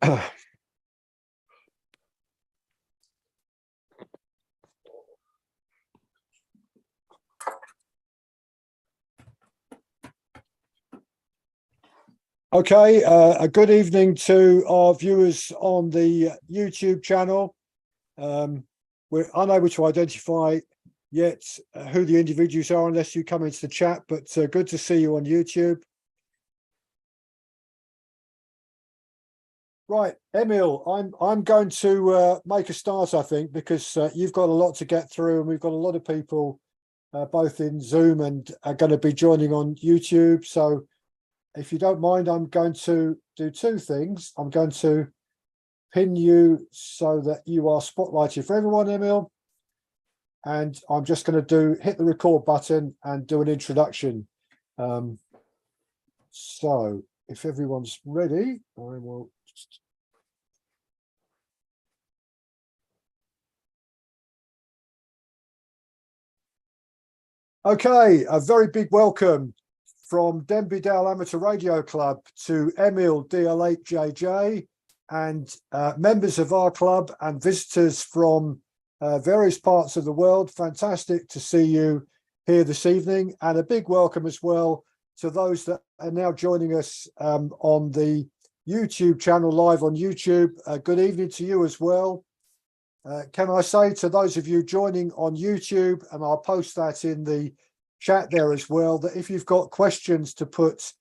Okay, a good evening to our viewers on the YouTube channel. We're unable to identify yet who the individuals are unless you come into the chat, but good to see you on YouTube. Right, Emil, I'm going to make a start, I think, because you've got a lot to get through, and we've got a lot of people both in Zoom and are going to be joining on YouTube. So if you don't mind, I'm going to do two things. I'm going to pin you so that you are spotlighted for everyone, Emil. And I'm just going to hit the record button and do an introduction. So if everyone's ready, I will just... Okay, a very big welcome from Denby Dale Amateur Radio Club to Emil DL8JJ and members of our club and visitors from various parts of the world. Fantastic to see you here this evening, and a big welcome as well to those that are now joining us on the YouTube channel, live on YouTube. Good evening to you as well. Can I say to those of you joining on YouTube, and I'll post that in the chat there as well, that if you've got questions to put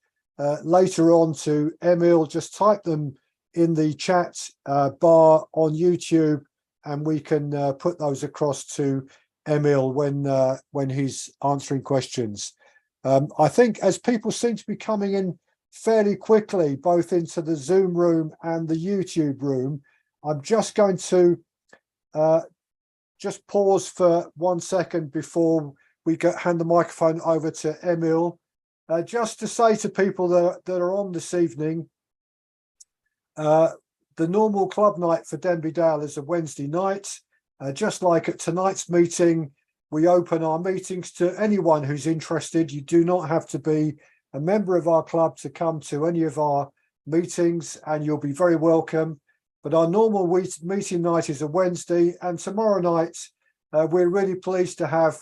later on to Emil, just type them in the chat bar on YouTube, and we can put those across to Emil when he's answering questions. I think as people seem to be coming in fairly quickly, both into the Zoom room and the YouTube room, I'm just going to just pause for 1 second before we hand the microphone over to Emil, just to say to people that are on this evening, the normal club night for Denby Dale is a Wednesday night. Just like at tonight's meeting, we open our meetings to anyone who's interested. You do not have to be a member of our club to come to any of our meetings, and you'll be very welcome. But our normal meeting night is a Wednesday, and tomorrow night we're really pleased to have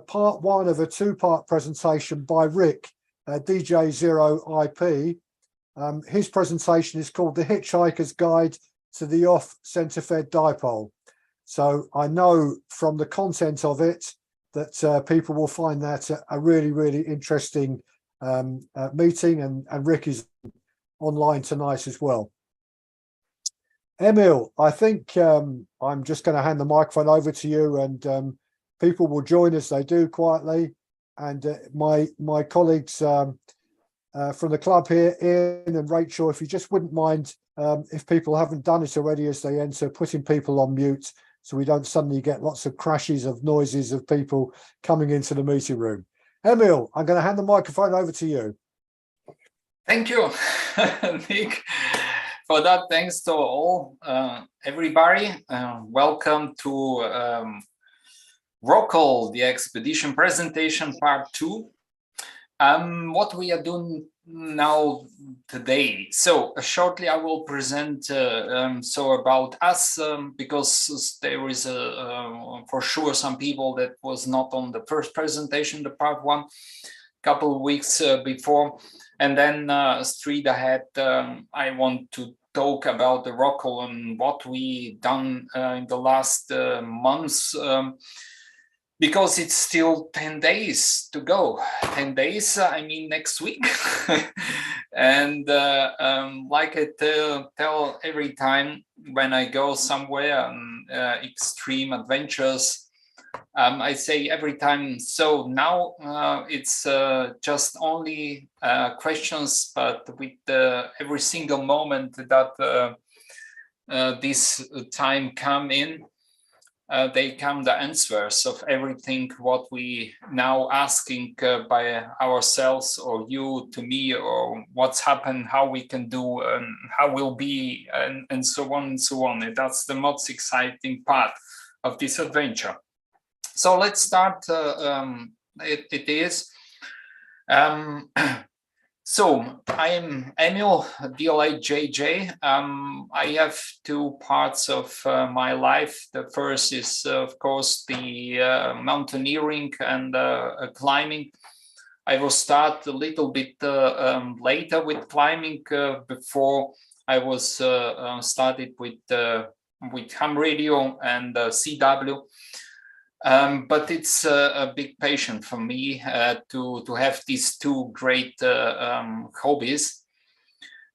part one of a two-part presentation by Rick, DJ0IP. His presentation is called The Hitchhiker's Guide to the Off-Center-Fed Dipole. So I know from the content of it that people will find that a really, really interesting meeting, and Rick is online tonight as well. Emil, I think I'm just going to hand the microphone over to you, and people will join as they do quietly. And my colleagues from the club here, Ian and Rachel, if you just wouldn't mind, if people haven't done it already as they enter, putting people on mute so we don't suddenly get lots of crashes of noises of people coming into the meeting room. Emil, I'm going to hand the microphone over to you. Thank you, Nick, for that. Thanks to all, everybody. Welcome to Rockall, the expedition presentation part 2. What we are doing now today. So shortly I will present so about us, because there is for sure some people that was not on the first presentation, the part 1, couple of weeks before, and then straight ahead I want to talk about the Rockall and what we done in the last months, because it's still 10 days to go. 10 days, I mean next week. And like I tell every time when I go somewhere on extreme adventures, I say every time, so now it's just only questions, but with every single moment that this time come in, they come the answers of everything what we now asking by ourselves, or you to me, or what's happened, how we can do, and how will be, and so on and so on. And that's the most exciting part of this adventure. So let's start. It is So I am Emil, DLA I have two parts of my life. The first is, of course, the mountaineering and climbing. I will start a little bit later with climbing. Before I was started with ham radio and CW. But it's a big passion for me to have these two great hobbies.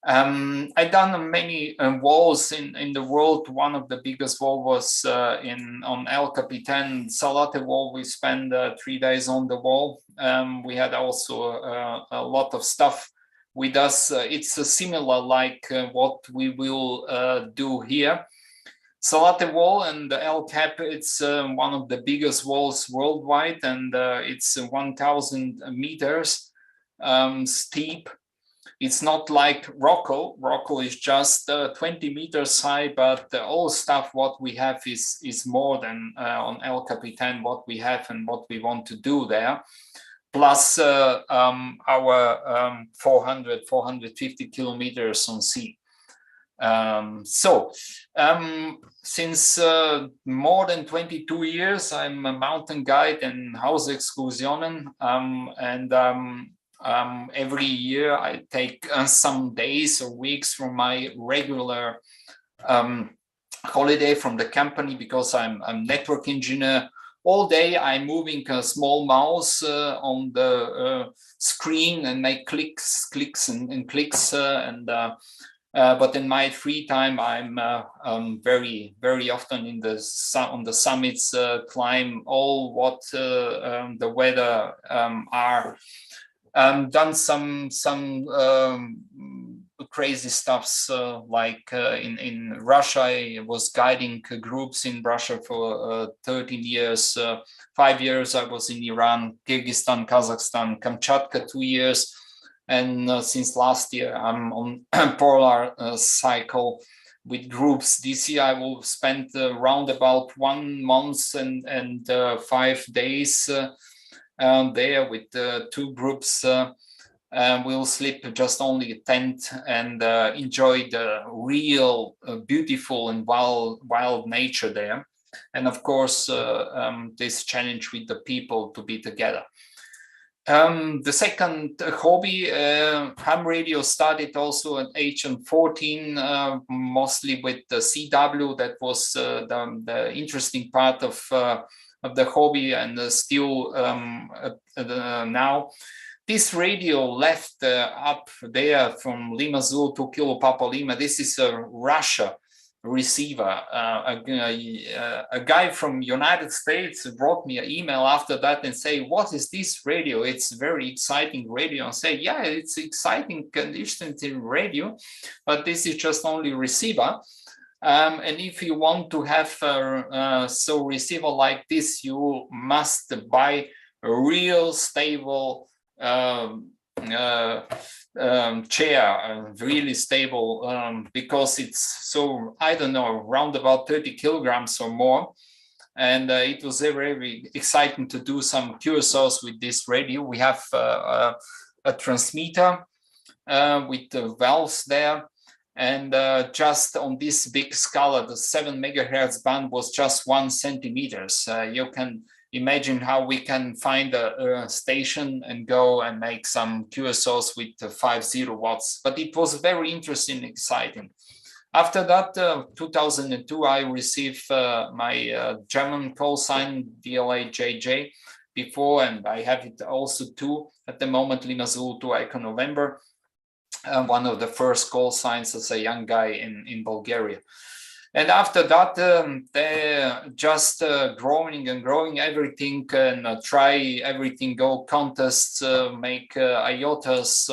I've done many walls in the world. One of the biggest wall was on El Capitan Salate wall. We spent 3 days on the wall. We had also a lot of stuff with us. It's similar like what we will do here. Salate wall and the El Cap, it's one of the biggest walls worldwide, and it's 1,000 meters steep. It's not like Rocco. Rocco is just 20 meters high, but all stuff what we have is more than on El Capitan what we have and what we want to do there. Plus our 450 kilometers on sea. Since more than 22 years, I'm a mountain guide and Hausexkursionen, every year I take some days or weeks from my regular holiday from the company, because I'm network engineer. All day I'm moving a small mouse on the screen and make clicks and clicks but in my free time, I'm very often on the summits, climb all what the weather are. Done some crazy stuffs like in Russia. I was guiding groups in Russia for 13 years. 5 years I was in Iran, Kyrgyzstan, Kazakhstan, Kamchatka 2 years. And since last year, I'm on polar cycle with groups. This year, I will spend around about 1 month and 5 days there with 2 groups. We'll sleep just only a tent and enjoy the real beautiful and wild nature there. And of course, this challenge with the people to be together. The second hobby, ham radio, started also at age of 14, mostly with the CW. That was the interesting part of the hobby, and still now. This radio left up there from Lima Zulu to Kilo Papa Lima. This is a Russia receiver. A guy from United States brought me an email after that and say, what is this radio? It's very exciting radio. And say, yeah, it's exciting conditions in radio, but this is just only receiver. And if you want to have a receiver like this, you must buy a real stable chair, really stable, because it's so, I don't know, around about 30 kilograms or more. And it was very exciting to do some QSOs with this radio. We have a transmitter with the valves there. And just on this big scala, the 7 megahertz band was just 1 centimeter. You can imagine how we can find a station and go and make some QSOs with 50 watts. But it was very interesting and exciting. After that, 2002, I received my German call sign, DLA before, and I have it also too at the moment, Lima Zulu 2 Echo November. One of the first call signs as a young guy in Bulgaria. And after that, they're just growing and growing everything, and try everything, go contests, make IOTAs.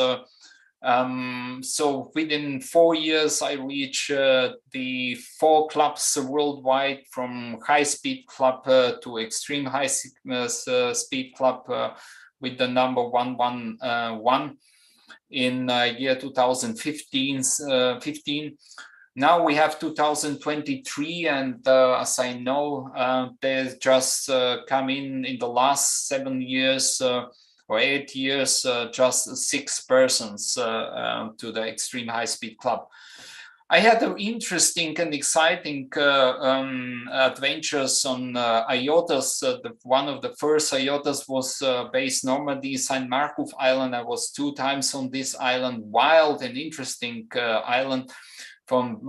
So within 4 years, I reached the 4 clubs worldwide, from high-speed club to extreme high-speed club with the number 111 in year 2015. Now we have 2023, and as I know, there's just come in the last 7 years or 8 years, just 6 persons to the Extreme High Speed Club. I had an interesting and exciting adventures on IOTAs. One of the first IOTAs was based Normandy, Saint Marcouf Island. I was 2 times on this island, wild and interesting island from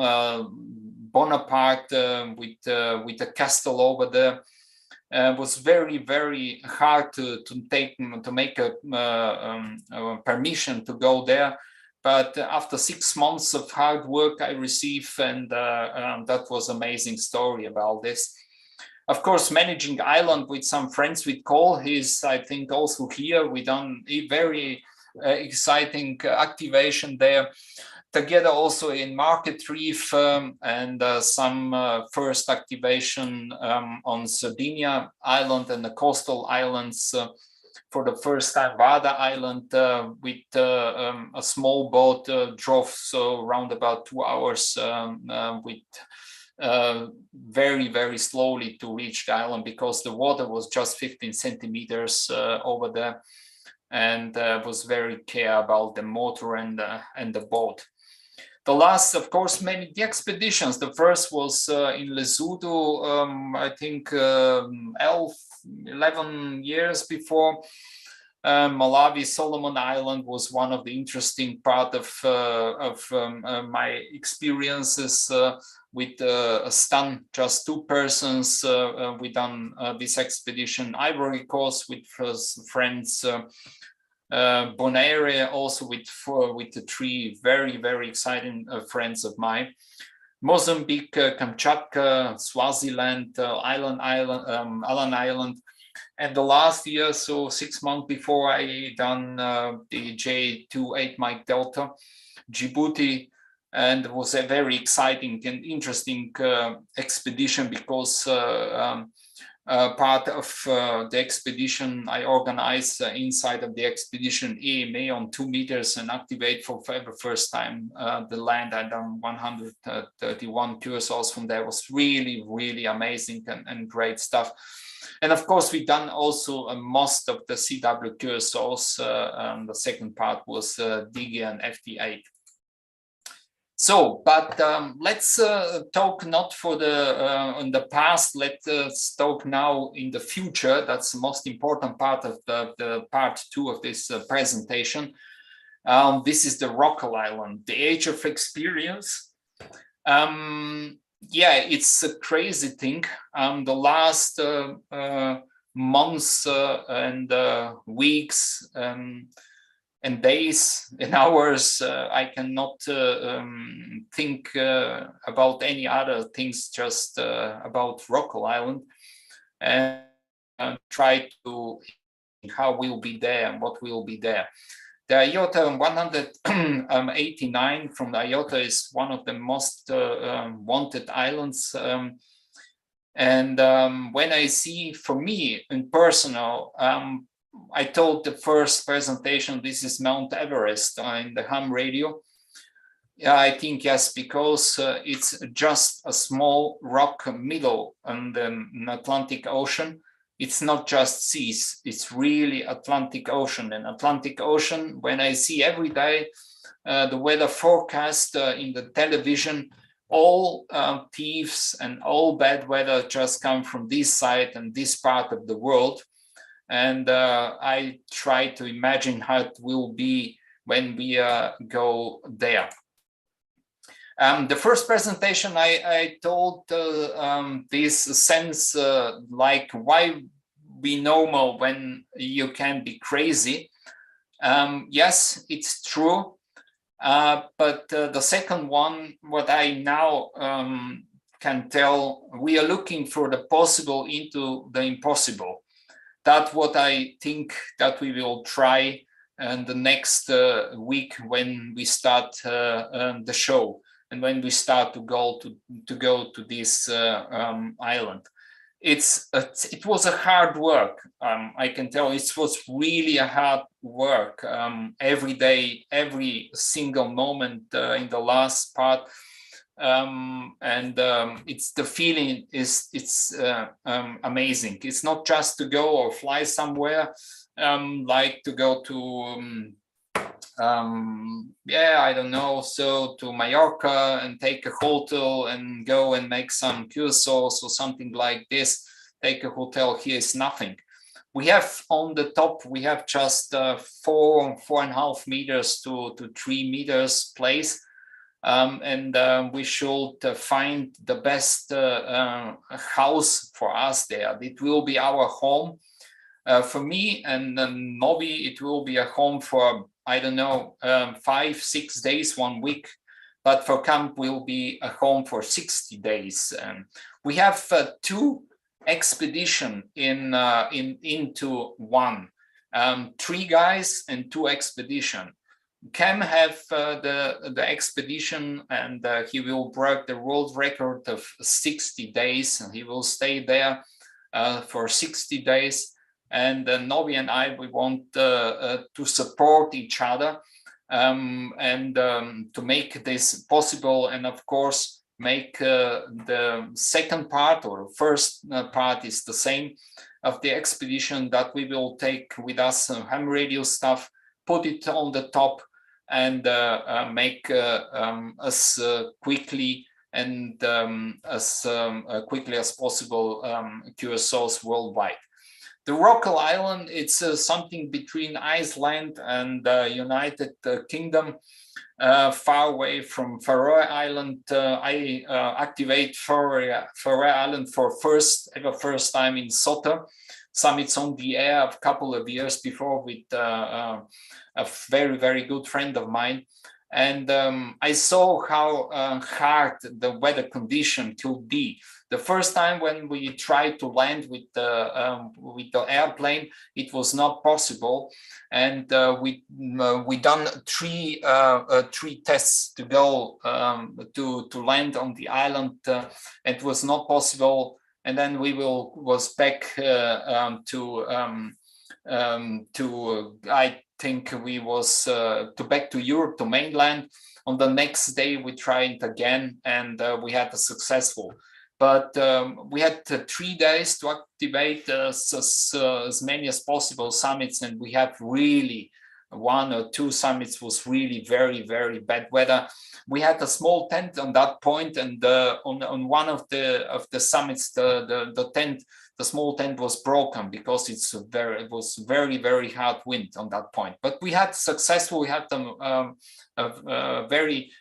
Bonaparte with a castle over there. Was very, very hard to make a permission to go there. But after 6 months of hard work, I received, and that was an amazing story about this. Of course, managing island with some friends with Cole, he's, I think, also here. We done a very exciting activation there. Together also in Market Reef and some first activation on Sardinia Island and the coastal islands. For the first time, Vada Island with a small boat drove around about 2 hours with very, very slowly to reach the island because the water was just 15 centimeters over there, and was very care about the motor and the boat. The last, of course, many the expeditions. The first was in Lesotho, I think 11 years before. Malawi, Solomon Island was one of the interesting part of my experiences with Stan, just 2 persons. We done this expedition. Ivory Coast with friends. Bonaire also with the 3 very, very exciting friends of mine. Mozambique, Kamchatka, Swaziland, Alan Island. And the last year, so 6 months before, I done the J28 Mike Delta, Djibouti, and it was a very exciting and interesting expedition because part of the expedition I organized inside of the expedition EMA on 2 meters and activate for the first time the land. I done 131 cursours from there. It was really, really amazing and great stuff. And of course, we done also most of the CW cursours. The second part was Digi and FT8. So, but let's talk not for the in the past. Let's talk now in the future. That's the most important part of the part 2 of this presentation. This is the Rockall Island, the age of experience. Yeah, it's a crazy thing. The last months and weeks and days and hours, I cannot think about any other things, just about Rockall Island, and try to think how we'll be there and what will be there. The IOTA 189 from the IOTA is one of the most wanted islands. And when I see, for me in personal, I told the first presentation, this is Mount Everest in the ham radio. Yeah, I think yes, because it's just a small rock middle in the Atlantic Ocean. It's not just seas, it's really Atlantic Ocean. And Atlantic Ocean, when I see every day the weather forecast in the television, all thieves and all bad weather just come from this side and this part of the world. And I try to imagine how it will be when we go there. The first presentation I told this sense like why be normal when you can be crazy. Yes, it's true. But the second one, what I now can tell, we are looking for the possible into the impossible. That's what I think that we will try in the next week when we start the show and when we start to go to this island. It was a hard work. I can tell it was really a hard work every day, every single moment in the last part. It's the feeling is it's amazing. It's not just to go or fly somewhere like to go to yeah, I don't know, so to Mallorca and take a hotel and go and make some cursos or something like this. Take a hotel here is nothing. We have on the top, we have just 4.5 meters to 3 meters place. And we should find the best house for us there. It will be our home. For me and Novi, it will be a home for, I don't know, 5-6 days, 1 week. But for camp will be a home for 60 days. We have 2 expedition into one. 3 guys and 2 expedition. Cam have the expedition, and he will break the world record of 60 days, and he will stay there for 60 days. And Novi and I, we want to support each other and to make this possible, and of course make the second part, or first part is the same, of the expedition, that we will take with us ham radio stuff, put it on the top, and make as quickly and as quickly as possible QSOs worldwide. The Rockall Island, it's something between Iceland and United Kingdom, far away from Faroe Island. I activate Faroe Island for first time in Sotter. Summits on the air a couple of years before with a very, very good friend of mine. And I saw how hard the weather condition could be. The first time when we tried to land with the airplane, it was not possible, and we done three tests to go to land on the island. It was not possible, and then we was back to I think we was back to Europe, to mainland. On the next day we tried again, and we had a successful. But we had 3 days to activate as many as possible summits, and we had really 1 or 2 summits was really very, very bad weather. We had a small tent on that point, and on one of the summits, the small tent was broken because it was very, very hard wind on that point. But we had successful. We had a very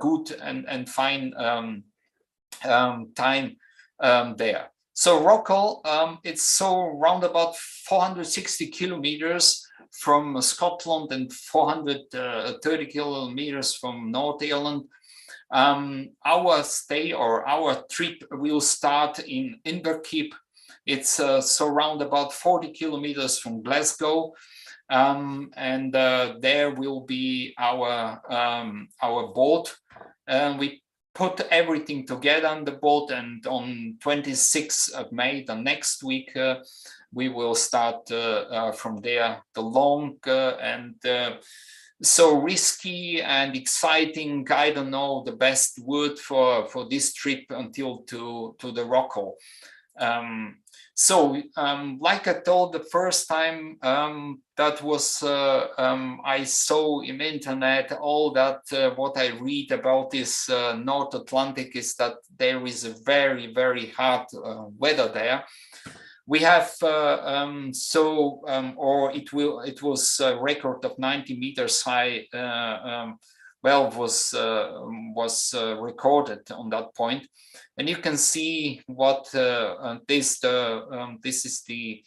good and fine time there. So Rockall, it's so round about 460 kilometers from Scotland and 430 kilometers from North Ireland. Our stay, or our trip, will start in Inverkeep. It's so round about 40 kilometers from Glasgow. And there will be our boat. We put everything together on the boat, and on 26th of May, the next week, we will start from there the long and so risky and exciting, I don't know the best word for this trip, until to the Rockall. So like I told the first time, that was I saw in the internet all that what I read about this North Atlantic is that there is a very, very hard weather there. We have or it was a record of 90 meters high. Was recorded on that point, and you can see what this is the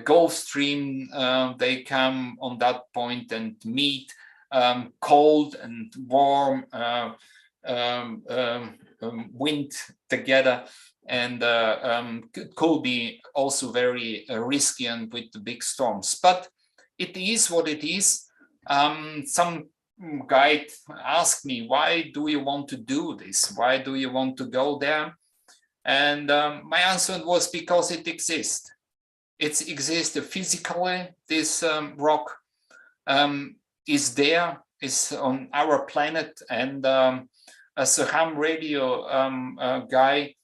Gulf Stream. They come on that point and meet cold and warm wind together, and could be also very risky and with the big storms. But it is what it is. Some guide asked me, why do you want to do this? Why do you want to go there? And my answer was, because it exists. It exists physically. This rock is there, is on our planet. And as a ham radio guy,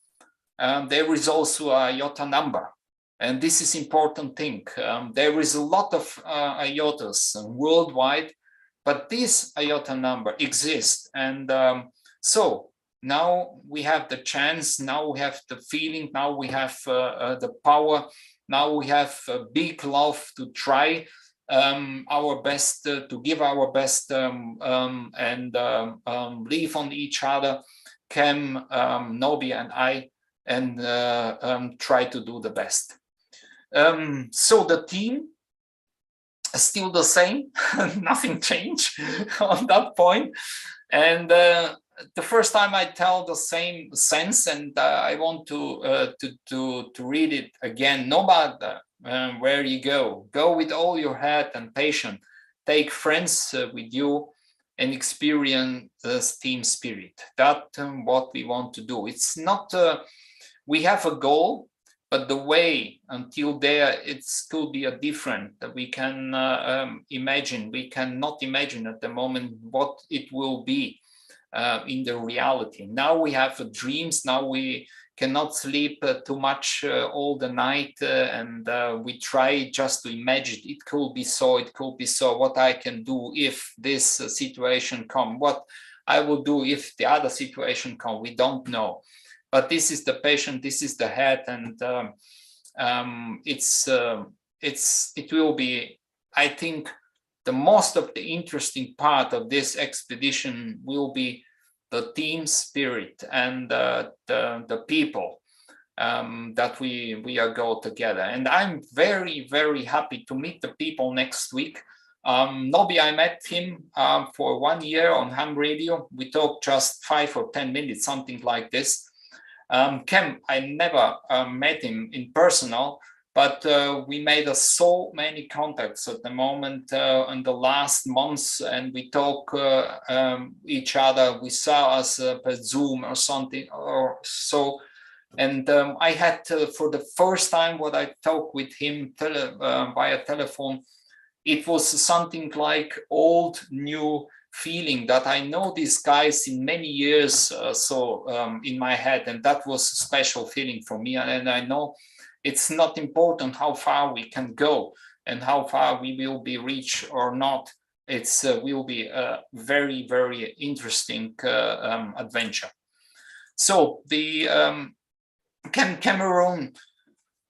there is also a IOTA number. And this is important thing. There is a lot of IOTAs worldwide, but this IOTA number exists. And so now we have the chance, now we have the feeling, now we have the power, now we have a big love to try our best, to give our best and leave on each other, Cam, Nobi and I, and try to do the best. So the team is still the same, nothing changed on that point. And the first time I tell the same sense, and I want to read it again. No matter where you go with all your heart and passion. Take friends with you and experience this team spirit. That's what we want to do. It's not, we have a goal, but the way until there, it could be a different that we can imagine. We cannot imagine at the moment what it will be in the reality. Now we have dreams. Now we cannot sleep too much all the night, and we try just to imagine it could be so, it could be so, what I can do if this situation come, what I will do if the other situation come, we don't know. But this is the passion, this is the head, and it will be, I think, the most of the interesting part of this expedition will be the team spirit and the people that we are go together. And I'm very, very happy to meet the people next week. Nobi, I met him for 1 year on ham radio. We talked just 5 or 10 minutes, something like this. Cam, I never met him in personal, but we made so many contacts at the moment in the last months, and we talk each other. We saw us per Zoom or something or so. And I had for the first time what I talked with him via telephone, it was something like old, new feeling that I know these guys in many years in my head, and that was a special feeling for me. And I know it's not important how far we can go and how far we will be reached or not. It's will be a very, very interesting adventure. So the Cameroon,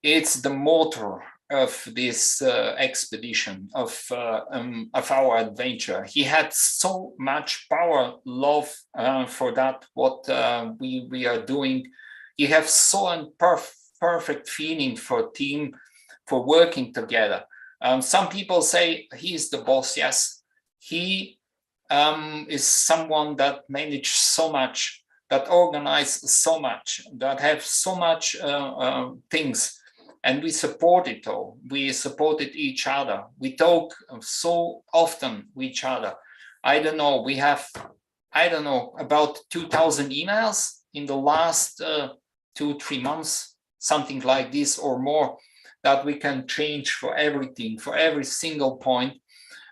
it's the motor of this expedition, of our adventure. He had so much power, love for that, what we are doing. He has so perfect feeling for team, for working together. Some people say he's the boss. Yes, he is someone that managed so much, that organized so much, that have so much things. And we support it all. We supported each other. We talk so often with each other. I don't know, we have, I don't know, about 2,000 emails in the last 2-3 months, something like this or more, that we can change for everything, for every single point.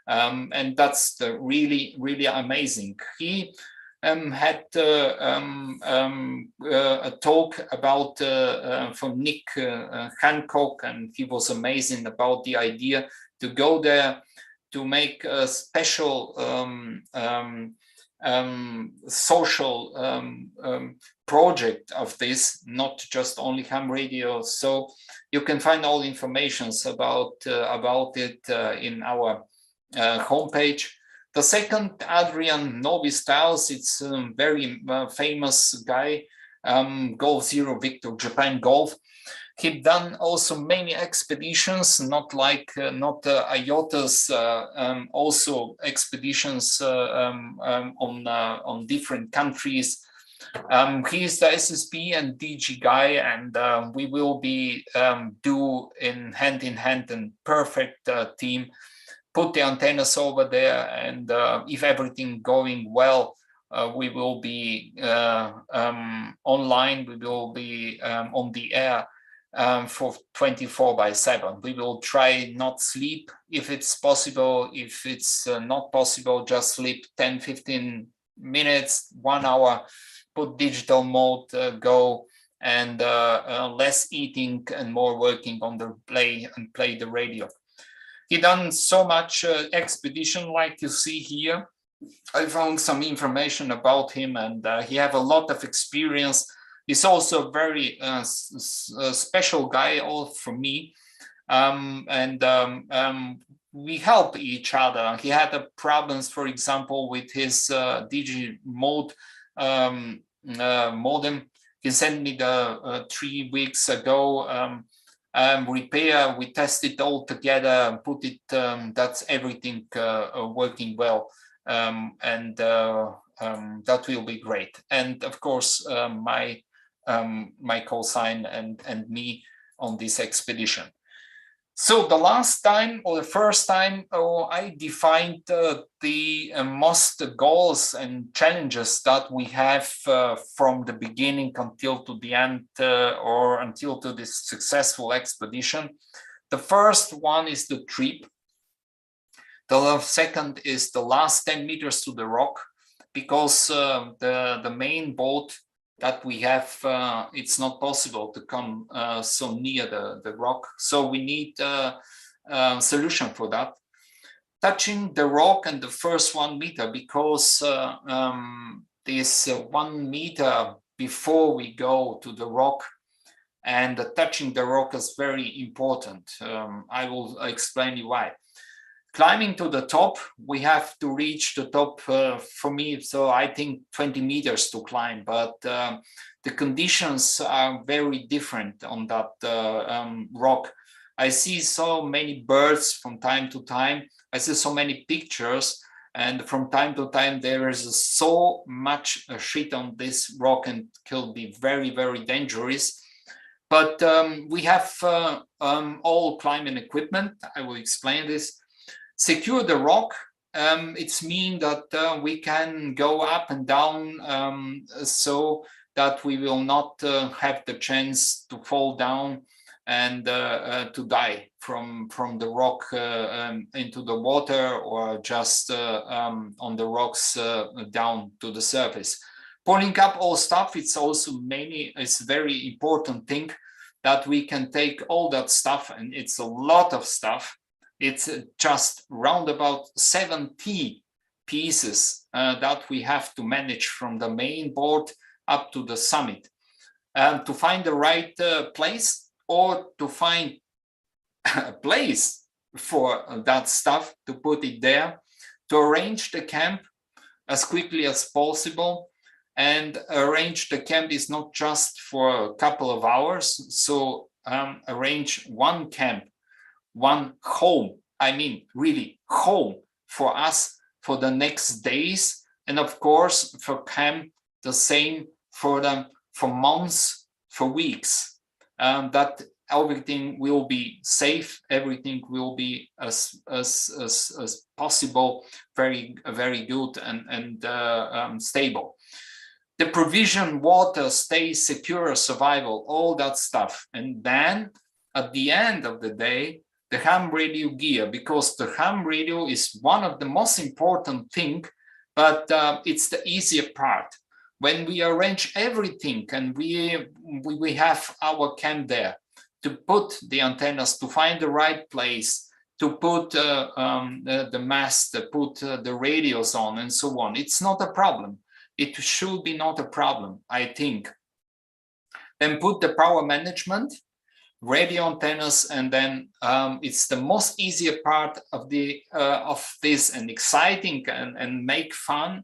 And that's really, really amazing. He had a talk about from Nick Hancock, and he was amazing about the idea to go there to make a special social project of this, not just only ham radio. So you can find all informations about it in our homepage. The second, Adrian Nobi Styles, it's a very famous guy, Golf Zero Victor Japan Golf. He done also many expeditions, not like not IOTAs, also expeditions on different countries. He is the SSB and DG guy, and we will be do in hand and perfect team. Put the antennas over there, and if everything going well, we will be online. We will be on the air for 24/7. We will try not sleep if it's possible. If it's not possible, just sleep 10-15 minutes, 1 hour, put digital mode, go and less eating and more working on the play the radio. He done so much expedition like you see here. I found some information about him, and he have a lot of experience. He's also a very special guy, all for me, we help each other. He had problems, for example, with his DG mode modem. He sent me the 3 weeks ago repair. We tested all together and put it. That's everything working well. That will be great. And of course, my co-sign and me on this expedition. So the last time, or the first time, I defined the most goals and challenges that we have from the beginning until to the end, or until to this successful expedition. The first one is the trip. The second is the last 10 meters to the rock, because the main boat that we have, it's not possible to come so near the rock. So we need a solution for that. Touching the rock and the first 1 meter, because this 1 meter before we go to the rock, and touching the rock is very important. I will explain you why. Climbing to the top, we have to reach the top for me. So I think 20 meters to climb, but the conditions are very different on that rock. I see so many birds from time to time. I see so many pictures, and from time to time there is so much shit on this rock, and it can be very, very dangerous. But we have all climbing equipment. I will explain this. Secure the rock. It's mean that we can go up and down, so that we will not have the chance to fall down and to die from the rock into the water, or just on the rocks down to the surface. Pulling up all stuff, it's also it's a very important thing that we can take all that stuff, and it's a lot of stuff. It's just round about 70 pieces that we have to manage from the main board up to the summit. To find the right place, or to find a place for that stuff, to put it there, to arrange the camp as quickly as possible. And arrange the camp is not just for a couple of hours. So arrange one camp, one home, I mean really home for us for the next days, and of course for camp the same for them for months, for weeks, that everything will be safe, everything will be as possible, very good and stable. The provision, water, stay secure, survival, all that stuff. And then at the end of the day, the ham radio gear, because the ham radio is one of the most important thing, but it's the easier part. When we arrange everything and we have our camp there, to put the antennas, to find the right place, to put the mast, to put the radios on, and so on, it's not a problem. It should be not a problem, I think. Then put the power management, radio antennas, and then it's the most easier part of this, and exciting and make fun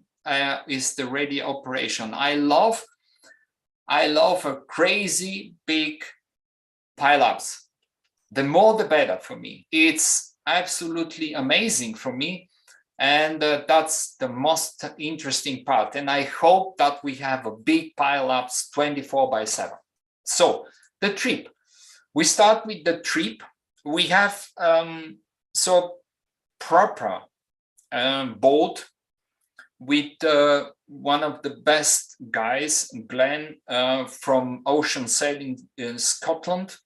is the radio operation. I love a crazy big pileups. The more the better for me. It's absolutely amazing for me, and that's the most interesting part. And I hope that we have a big pileups 24/7. So the trip. We start with the trip. We have so proper boat with one of the best guys, Glenn, from Ocean Sailing in Scotland.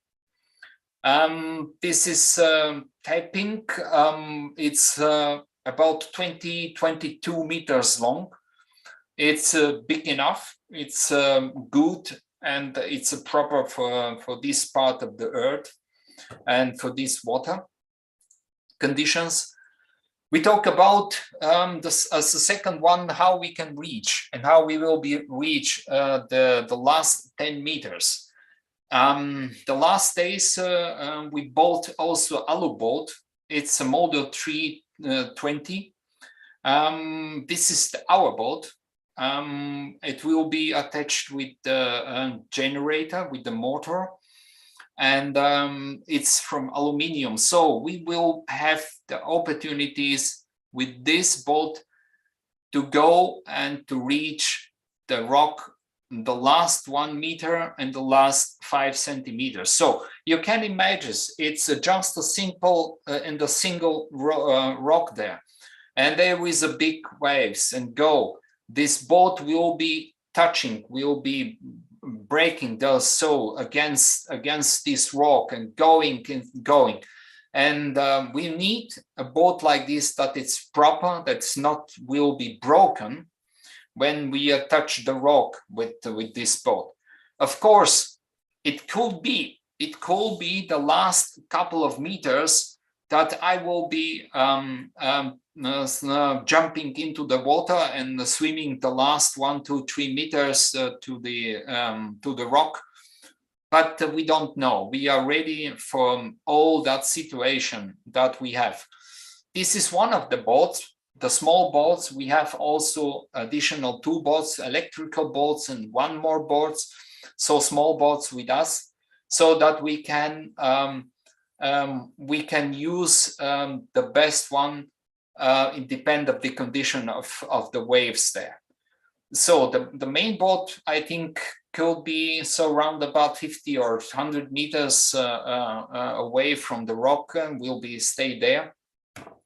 This is tapping. It's about 22 meters long. It's big enough. It's good and it's a proper for this part of the earth and for these water conditions. We talk about this as the second one, how we can reach and how we will reach the last 10 meters. The last days we bought also alu boat. It's a model 320. This is our boat. It will be attached with the generator, with the motor, and it's from aluminium. So we will have the opportunities with this boat to go and to reach the rock, the last 1 meter and the last 5 centimeters. So you can imagine it's just a simple and a single rock there, and there is a big waves and go. This boat will be touching, will be breaking those so against this rock and going and going. And we need a boat like this that it's proper, that's not will be broken when we touch the rock with this boat. Of course, it could be the last couple of meters that I will be jumping into the water and swimming the last 1, 2, 3 meters to the rock, but we don't know. We are ready for all that situation that we have. This is one of the boats, the small boats. We have also additional 2 boats, electrical boats, and 1 more boats, so small boats with us, so that we can use the best one. It depends on the condition of the waves there. So the main boat, I think, could be so around about 50 or 100 meters away from the rock, and will be stay there,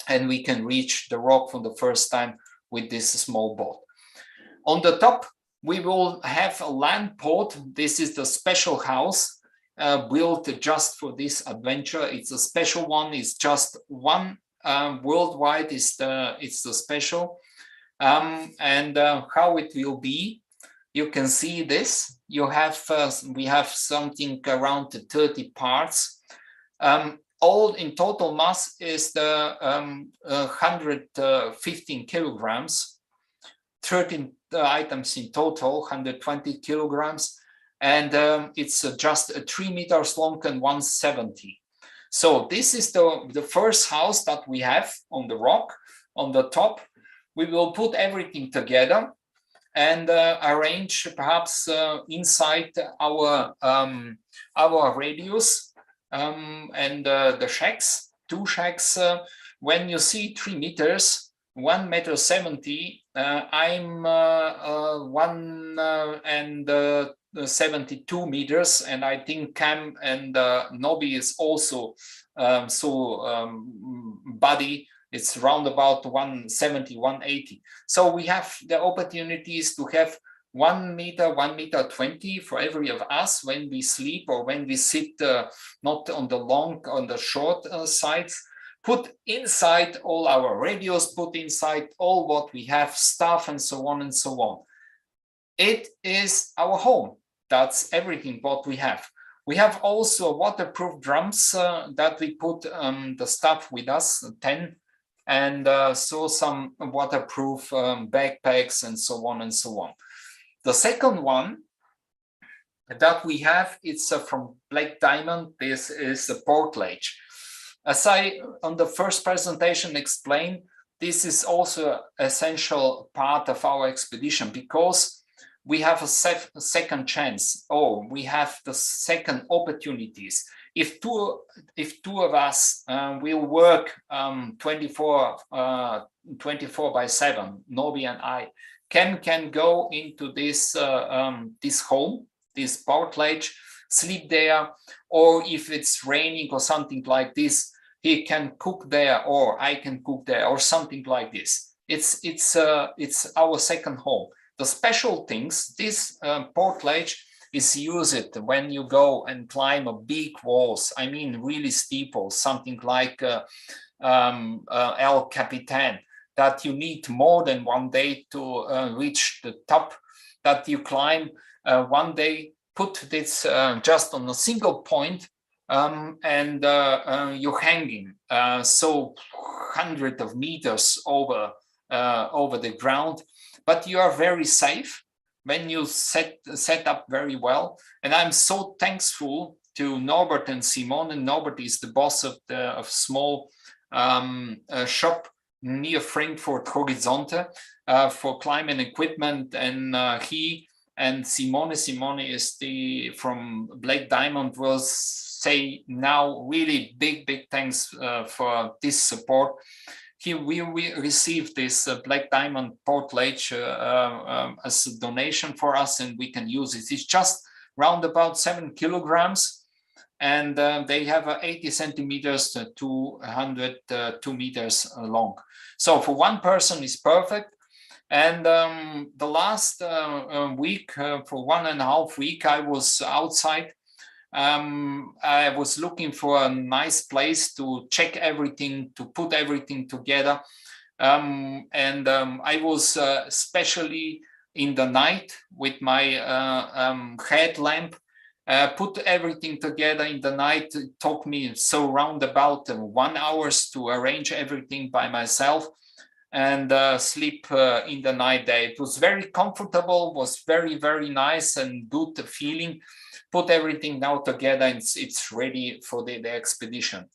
and we can reach the rock for the first time with this small boat. On the top, we will have a land port. This is the special house built just for this adventure. It's a special one. It's just one. Worldwide it's the special, and how it will be, you can see this. You have we have something around 30 parts. All in total mass is the 115 kilograms, 13 items in total, 120 kilograms, and it's just 3 meters long and 170. So this is the first house that we have on the rock. On the top, we will put everything together and arrange perhaps inside our radius and the shacks, 2 shacks. When you see 3 meters, 1.70 m, I'm 172 meters, and I think Cam and Nobby is also body, it's around about 170, 180. So we have the opportunities to have 1 meter, 1.20 m for every of us when we sleep or when we sit not on the long, on the short sides. Put inside all our radios, put inside all what we have, stuff and so on and so on. It is our home. That's everything what we have. We have also waterproof drums that we put the stuff with us, 10, and so some waterproof backpacks and so on and so on. The second one that we have, it's from Black Diamond. This is a portage. As I on the first presentation explained, this is also an essential part of our expedition, because we have a second chance, or we have the second opportunities. If two of us will work 24/7, Nobby and I, can go into this this home, this portage, sleep there, or if it's raining or something like this, he can cook there, or I can cook there, or something like this. It's our second home. The special things, this portage is used when you go and climb a big walls. I mean, really steep walls, something like El Capitan, that you need more than 1 day to reach the top, that you climb 1 day put this just on a single point, and you're hanging so hundreds of meters over the ground, but you are very safe when you set up very well. And I'm so thankful to Norbert and Simon. And Norbert is the boss of the small shop near Frankfurt Horizonte for climbing equipment, and he and Simone is from Black Diamond, will say now really big thanks for this support. We received this Black Diamond portage as a donation for us, and we can use it. It's just round about 7 kilograms, and they have 80 centimeters to 202 meters long. So for one person is perfect. And the last week, for 1.5 weeks, I was outside. I was looking for a nice place to check everything, to put everything together. I was especially in the night with my headlamp, put everything together in the night. It took me so round about 1 hour to arrange everything by myself, and sleep in the night there. It was very comfortable, was very nice and good feeling. Put everything now together, and it's ready for the expedition.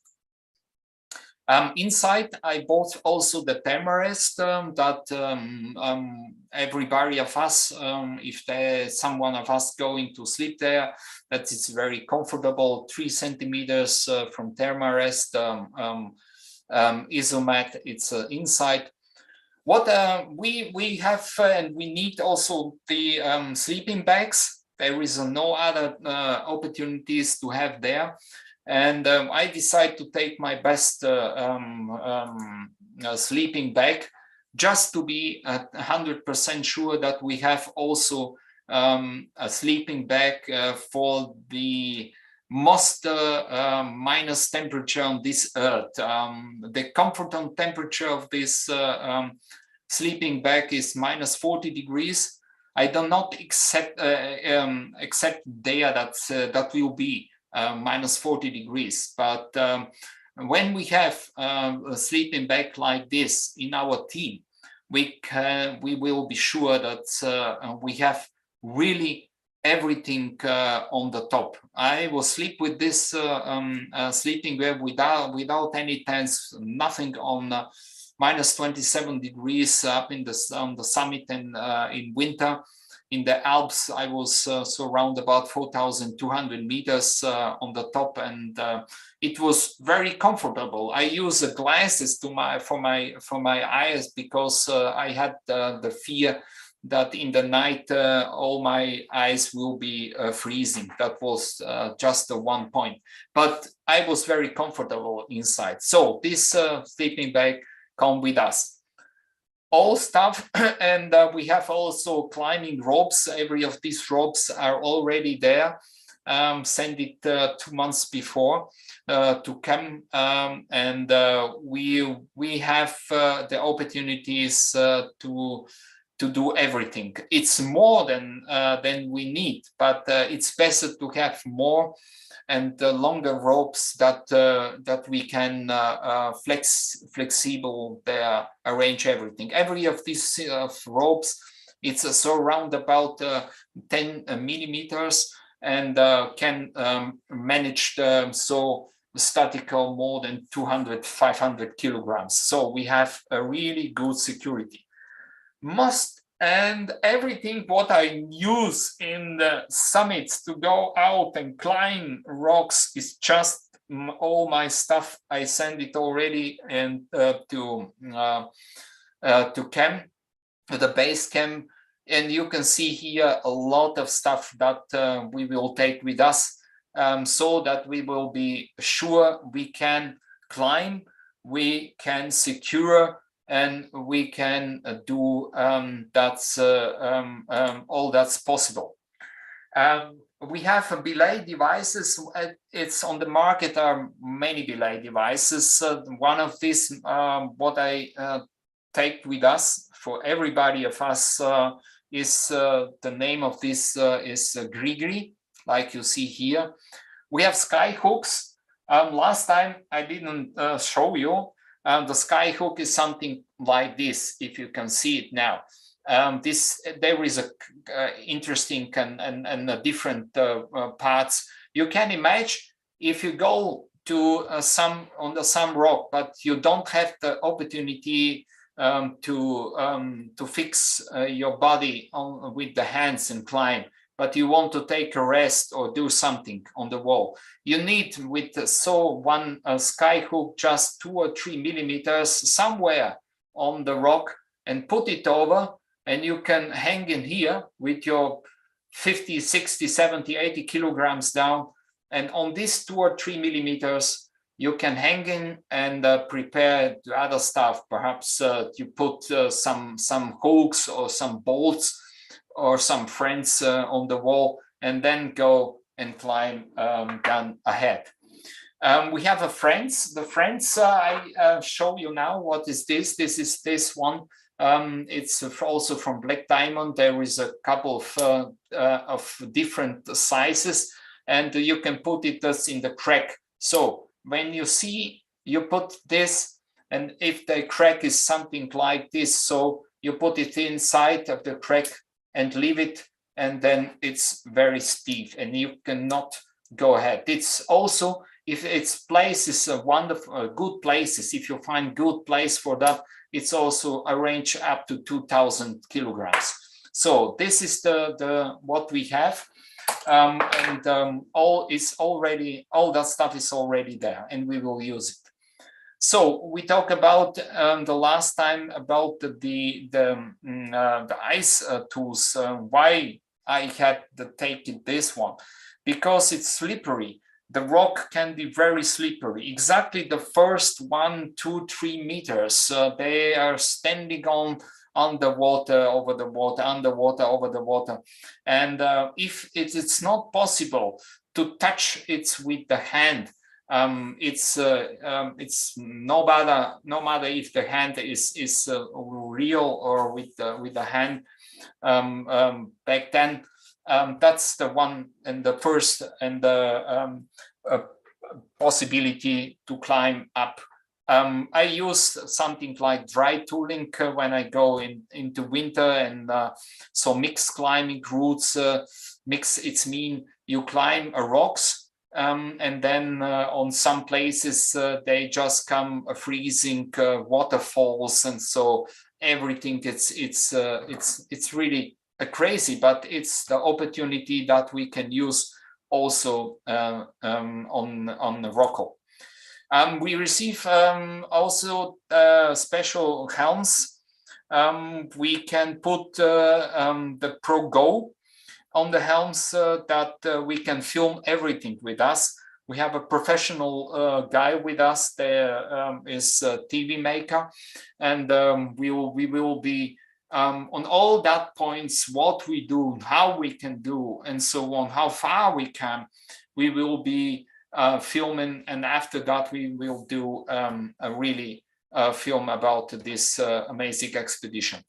Inside, I bought also the thermarest that everybody of us, if there's someone of us going to sleep there, that it's very comfortable. 3 centimeters from thermarest, isomat, it's inside. What we have, and we need also the sleeping bags. There is no other opportunities to have there. And I decided to take my best sleeping bag, just to be 100% sure that we have also a sleeping bag for the most minus temperature on this earth. The comfort temperature of this sleeping bag is minus 40 degrees. I do not accept there that will be minus 40 degrees. But when we have a sleeping bag like this in our team, we will be sure that we have really everything on the top. I will sleep with this sleeping bag without any tents, nothing on minus 27 degrees up on the summit, and in winter. In the Alps, I was so around about 4,200 meters on the top, and it was very comfortable. I use glasses for my eyes, because I had the fear that in the night all my eyes will be freezing. That was just the one point, but I was very comfortable inside. So this sleeping bag come with us. All stuff, and we have also climbing ropes. Every of these ropes are already there. Send it 2 months before to come, and we have the opportunities to do everything. It's more than we need, but it's better to have more and longer ropes that we can flexible there, arrange everything. Every of these ropes, it's so round about 10 millimeters, and can manage so statical more than 200-500 kilograms. So we have a really good security. And everything what I use in the summits to go out and climb rocks is just all my stuff. I send it already and to camp, to the base camp, and you can see here a lot of stuff that we will take with us, so that we will be sure we can climb, we can secure, and we can do all that's possible. We have belay devices. It's on the market are many belay devices. One of these, what I take with us for everybody of us, is the name of this is Grigri. like you see here. We have sky hooks. Last time I didn't show you. The sky hook is something like this, if you can see it now. There is a interesting and different parts. You can imagine if you go to some rock, but you don't have the opportunity to fix your body with the hands and climb, but you want to take a rest or do something on the wall. You need with one sky hook just 2 or 3 millimeters somewhere on the rock and put it over, and you can hang in here with your 50, 60, 70, 80 kilograms down. And on these 2 or 3 millimeters, you can hang in and prepare the other stuff. Perhaps you put some hooks or some bolts or some friends on the wall, and then go and climb down ahead. We have a friends. The friends I show you now. What is this? This is this one. It's also from Black Diamond. There is a couple of different sizes, and you can put it just in the crack. So when you see, you put this, and if the crack is something like this, so you put it inside of the crack and leave it, and then it's very steep and you cannot go ahead. It's also, if its place is a wonderful, good places, if you find good place for that, it's also a range up to 2,000 kilograms. So this is the what we have, all that stuff is already there, and we will use it. So we talked about the last time about the ice tools. Why I had to take this one? Because it's slippery. The rock can be very slippery. Exactly the first 1, 2, 3 meters, they are standing on underwater, over the water, underwater, over the water. And if it's not possible to touch it with the hand, it's no matter if the hand is real or with the hand back then. That's the one and the first and the possibility to climb up. I use something like dry tooling when I go into winter, and so mixed climbing routes. It's mean you climb rocks. And then on some places they just come freezing waterfalls, and so everything it's really crazy, but it's the opportunity that we can use also on the Rockall. We receive also special helms. We can put the Pro Go on the helms that we can film everything with us. We have a professional guy with us. There is a TV maker, and we will be on all that points, what we do, how we can do, and so on, how far we can. We will be filming, and after that we will do a really film about this amazing expedition.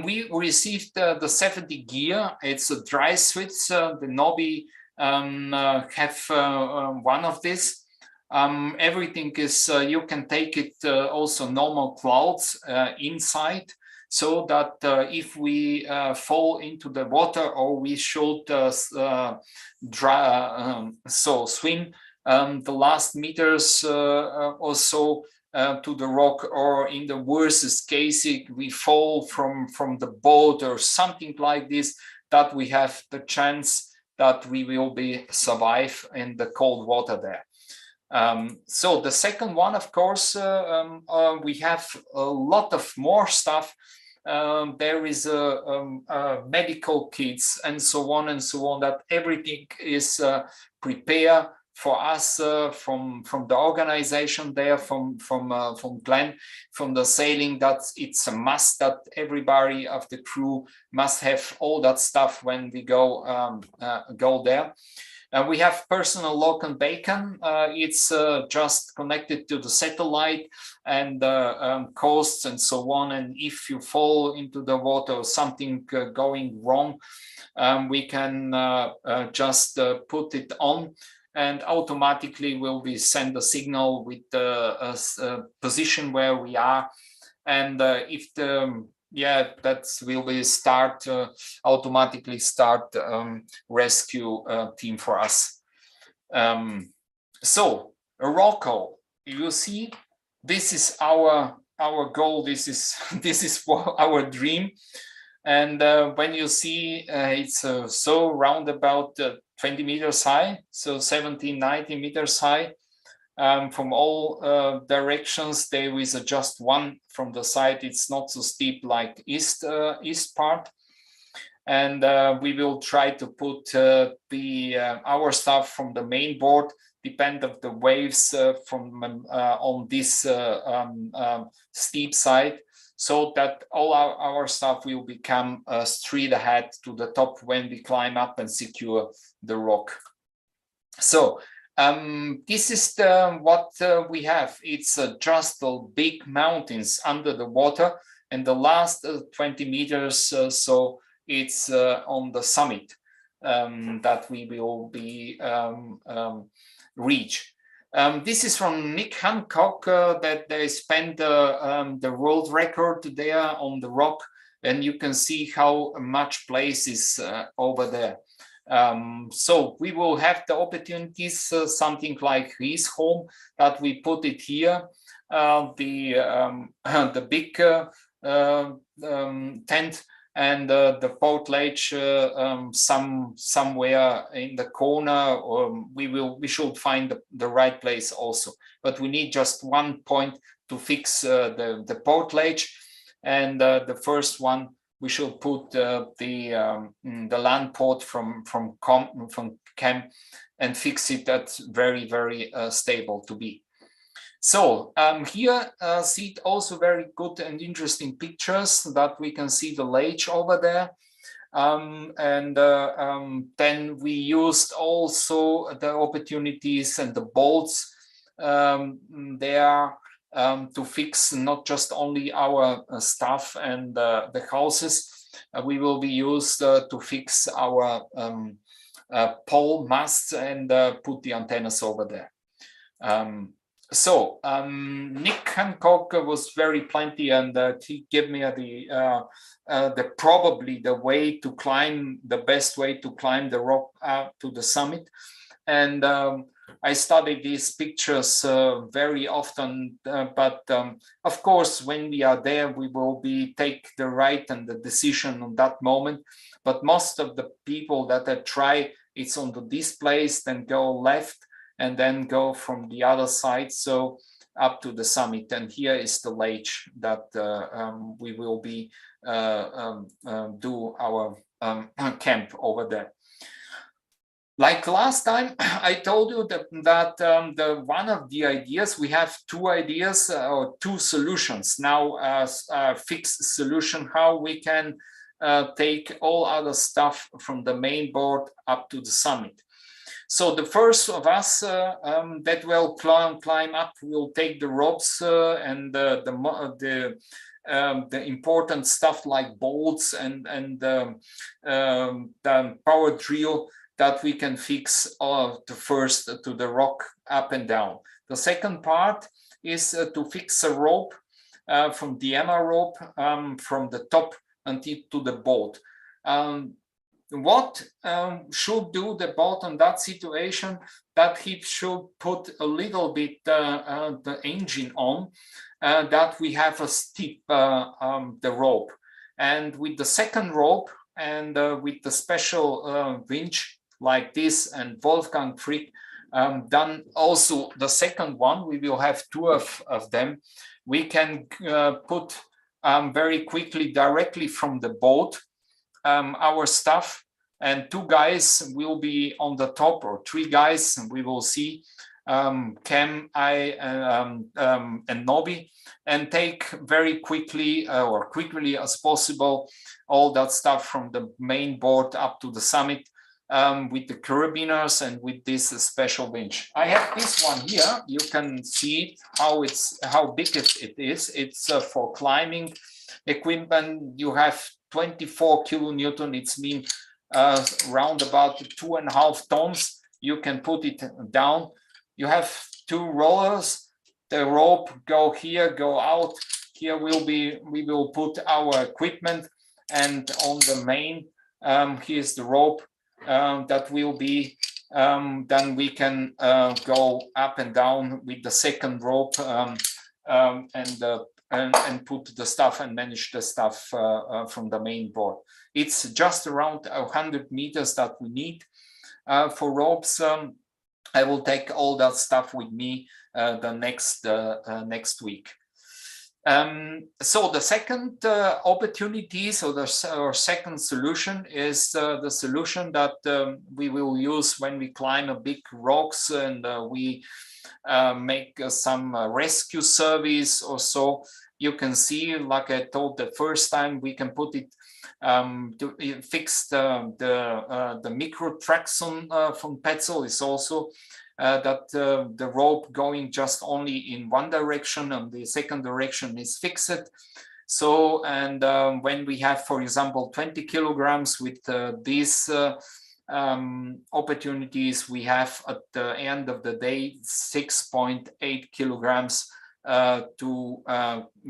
We received the 70 gear. It's a dry suits. The Nobby have one of these. Everything is, you can take it also normal clothes inside, so that if we fall into the water or we should swim the last meters or so to the rock, or in the worst case we fall from the boat or something like this, that we have the chance that we will be survive in the cold water there. So the second one, of course, we have a lot of more stuff. There is medical kits and so on, that everything is prepared for us from the organization there, from Glenn, from the sailing, that it's a must that everybody of the crew must have all that stuff when we go there. We have personal lock and beacon. It's just connected to the satellite and coasts and so on. And if you fall into the water or something going wrong, we can just put it on, and automatically will be send a signal with the position where we are. And if the that will be start automatically start rescue team for us. So Rocco, you see, this is our goal. This is our dream. And when you see it's so round about 20 meters high, so 17, 19 meters high. From all directions, there is just one from the side. It's not so steep like east part, and we will try to put our stuff from the main board, depend of the waves from on this steep side, so that all our stuff will become straight ahead to the top when we climb up and secure the rock. So. This is what we have. It's just big mountains under the water, and the last 20 meters, so it's on the summit that we will be reach. This is from Nick Hancock that they spent the world record there on the rock, and you can see how much place is over there. So we will have the opportunities, something like his home, that we put it here, the big tent, and the portage somewhere in the corner. We should find the right place also, but we need just one point to fix the portage, and the first one. We should put the land port from camp and fix it. That's very, very stable to be. So here see it also very good and interesting pictures that we can see the lake over there. Then we used also the opportunities and the bolts there. To fix not just only our stuff and the houses, we will be used to fix our pole masts and put the antennas over there. Nick Hancock was very plenty, and he gave me probably the way to climb, the best way to climb the rock to the summit. And I study these pictures very often, but of course, when we are there, we will take the right and the decision on that moment. But most of the people that I try, it's on this place, then go left, and then go from the other side, so up to the summit. And here is the lake that we will be do our camp over there. Like last time, I told you that one of the ideas, we have two ideas or two solutions now, as a fixed solution, how we can take all other stuff from the main board up to the summit. So the first of us that will climb up will take the ropes and the important stuff like bolts and the power drill that we can fix the first to the rock up and down. The second part is to fix a rope from the Emma rope from the top until to the boat. What should do the boat in that situation? That he should put a little bit the engine on, that we have a steep the rope. And with the second rope and with the special winch like this and Wolfgang Frick, done also the second one, we will have two of them. We can put very quickly directly from the boat our stuff, and two guys will be on the top, or three guys, and we will see Cam, I, and Nobby, and take very quickly or quickly as possible all that stuff from the main board up to the summit. with the carabiners and with this special winch. I have this one here. You can see how big it is. It's for climbing equipment. You have 24 kilonewton. It's mean around about 2.5 tons. You can put it down. You have 2 rollers. The rope go here, go out. Here we will put our equipment, and on the main here's the rope that will be. Then we can go up and down with the second rope and put the stuff and manage the stuff from the main board. It's just around 100 meters that we need for ropes. I will take all that stuff with me the next week. So the second opportunity, so our second solution is the solution that we will use when we climb a big rocks and we make some rescue service or so. You can see, like I told the first time, we can put it to fix the micro traction from Petzl is also that the rope going just only in one direction and the second direction is fixed. So, and when we have, for example, 20 kilograms with these opportunities, we have at the end of the day 6.8 kilograms to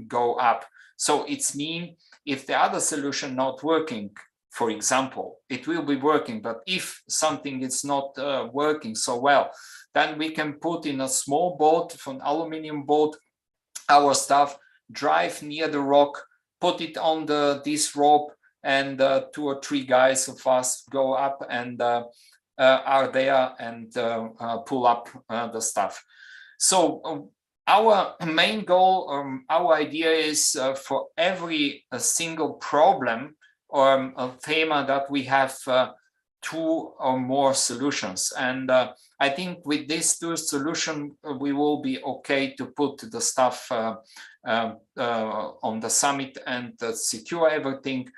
go up. So it's mean if the other solution not working, for example, it will be working, but if something is not working so well, then we can put in a small boat, from aluminum boat, our stuff, drive near the rock, put it on this rope, and 2 or 3 guys of us go up and are there and pull up the stuff. So our main goal, our idea is for every single problem or a theme that we have 2 or more solutions. And I think with these 2 solutions, we will be okay to put the stuff on the summit and secure everything,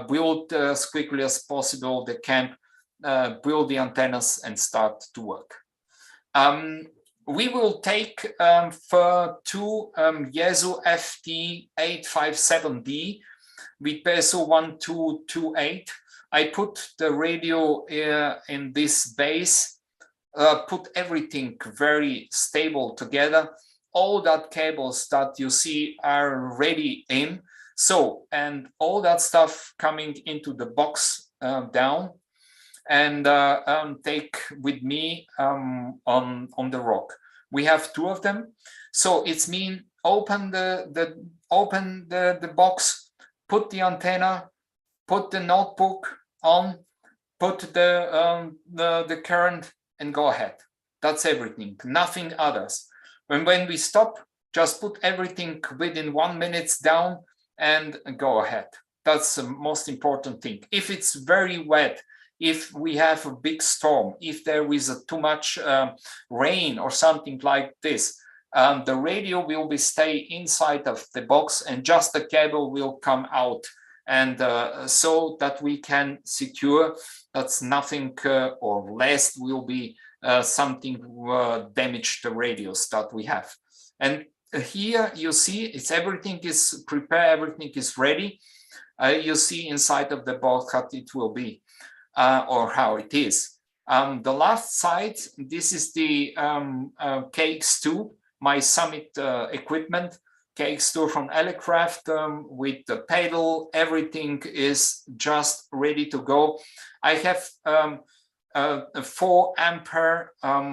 build as quickly as possible the camp, build the antennas and start to work. We will take for 2 Yaesu FT857D with PSO 1228. I put the radio in this base, put everything very stable together. All that cables that you see are ready in. So, and all that stuff coming into the box down and take with me on the rock. We have 2 of them. So it's mean open the box, put the antenna, put the notebook on, put the current and go ahead. That's everything, nothing others. When we stop, just put everything within 1 minute down and go ahead. That's the most important thing. If it's very wet, if we have a big storm, if there is too much rain or something like this, the radio will be stay inside of the box and just the cable will come out. And so that we can secure that's nothing or less will be something damage the radios that we have. And here you see it's everything is prepared, everything is ready. You see inside of the box how it will be or how it is. The last side, this is the KX2, my summit equipment. KX2 from Elecraft with the pedal, everything is just ready to go. I have a 4 ampere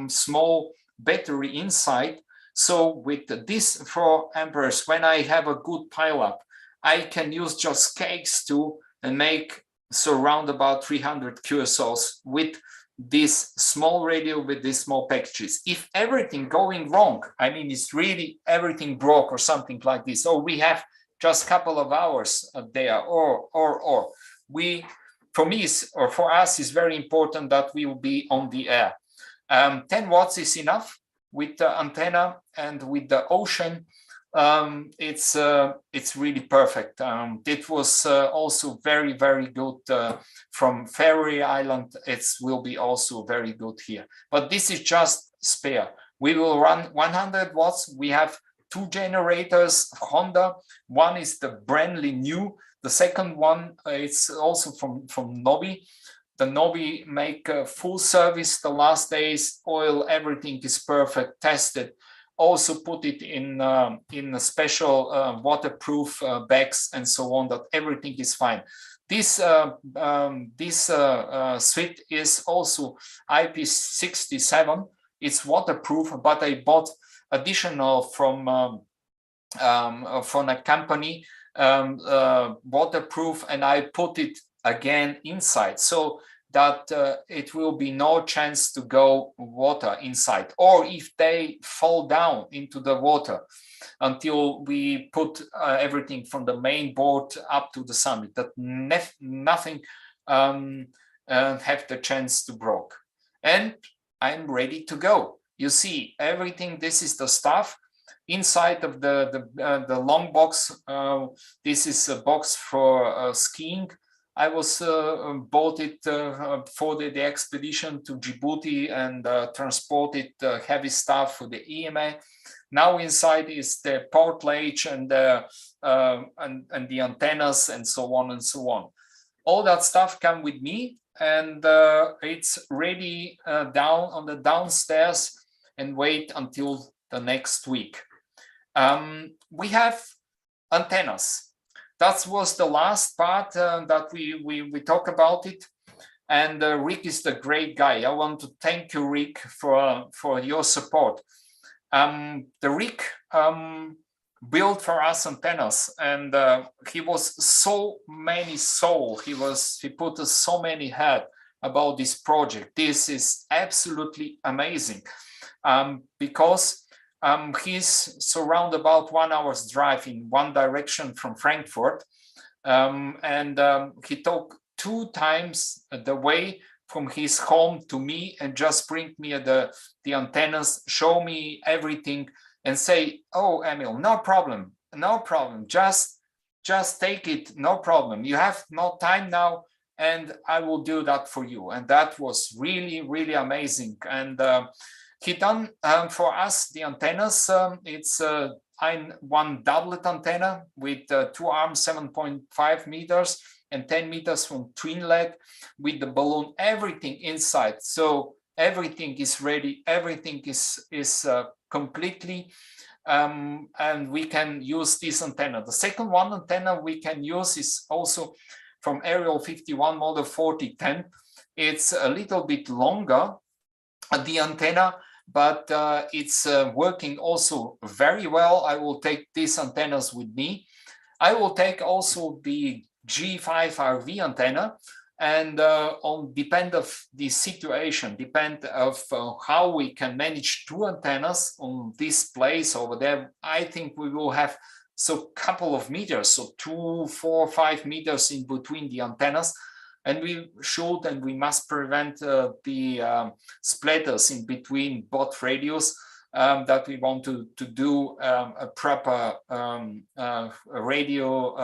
small battery inside. So with this 4 amperes, when I have a good pileup, I can use just KX2 and make so around about 300 QSOs with this small radio with these small packages. If everything going wrong, I mean, it's really everything broke or something like this, or we have just a couple of hours there, or we, for me, or for us, is very important that we will be on the air. 10 watts is enough with the antenna and with the ocean. it's really perfect. It was also very, very good from Faroe Island. It will be also very good here. But this is just spare. We will run 100 watts. We have 2 generators, Honda. One is the brandly new. The second one, it's also from Nobi. The Nobi make full service the last days. Oil, everything is perfect, tested. Also put it in a special waterproof bags and so on, that everything is fine. This suite is also IP67. It's waterproof, but I bought additional from a company, waterproof, and I put it again inside, so that it will be no chance to go water inside, or if they fall down into the water, until we put everything from the main board up to the summit, that nothing have the chance to break. And I'm ready to go. You see everything. This is the stuff inside of the long box. This is a box for skiing. I was bought it for the expedition to Djibouti and transported heavy stuff for the EMA. Now inside is the portage and the antennas and so on and so on. All that stuff come with me, and it's ready down on the downstairs, and wait until the next week. We have antennas. That was the last part that we talk about it. And Rick is the great guy. I want to thank you, Rick, for your support. The Rick built for us antennas, and he was so many soul. He put so many head about this project. This is absolutely amazing, because he's surrounded about 1 hour's drive in one direction from Frankfurt, and he took 2 times the way from his home to me, and just bring me the antennas, show me everything, and say, "Oh, Emil, no problem, just take it, no problem. You have no time now, and I will do that for you." And that was really, really amazing. And he done for us the antennas. It's one doublet antenna with 2 arms, 7.5 meters and 10 meters from twin leg, with the balloon, everything inside. So everything is ready. Everything is completely, and we can use this antenna. The second one antenna we can use is also from Aerial 51 model 4010. It's a little bit longer, the antenna, but it's working also very well. I will take these antennas with me. I will take also the G5RV antenna, and depend of the situation, depend of how we can manage 2 antennas on this place over there. I think we will have so couple of meters, so 2, 4, 5 meters in between the antennas. And we should and we must prevent the splitters in between both radios, that we want to do a proper radio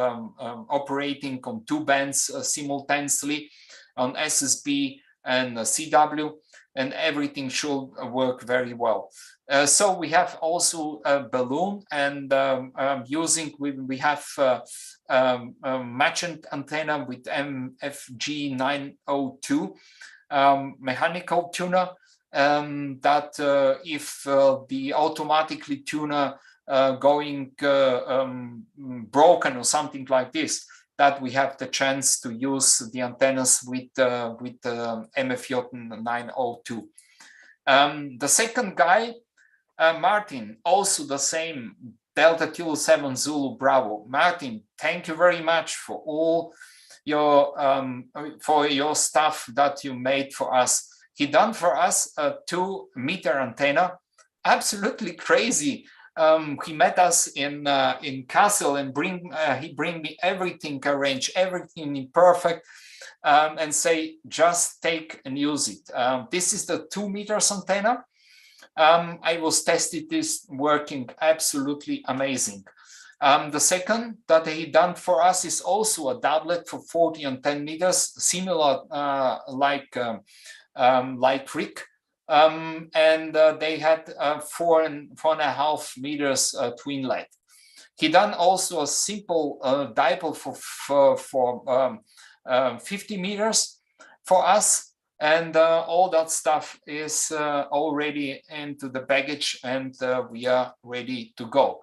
operating on 2 bands simultaneously on SSB and CW, and everything should work very well. So we have also a balloon, and we have matching antenna with MFG902 mechanical tuner, that if the automatically tuner going broken or something like this, that we have the chance to use the antennas with MFJ902. The second guy, Martin, also the same, Delta Kilo 7 Zulu Bravo. Martin, thank you very much for all your stuff that you made for us. He done for us a 2-meter antenna, absolutely crazy. He met us in Kassel, and he bring me everything arranged, everything in perfect, and say, just take and use it. This is the 2 meters antenna. I was tested this working absolutely amazing. The second that he done for us is also a doublet for 40 and 10 meters, similar like Rick. And they had 4.5 meters twin lead. He done also a simple dipole for 50 meters for us, and all that stuff is already into the baggage, and we are ready to go.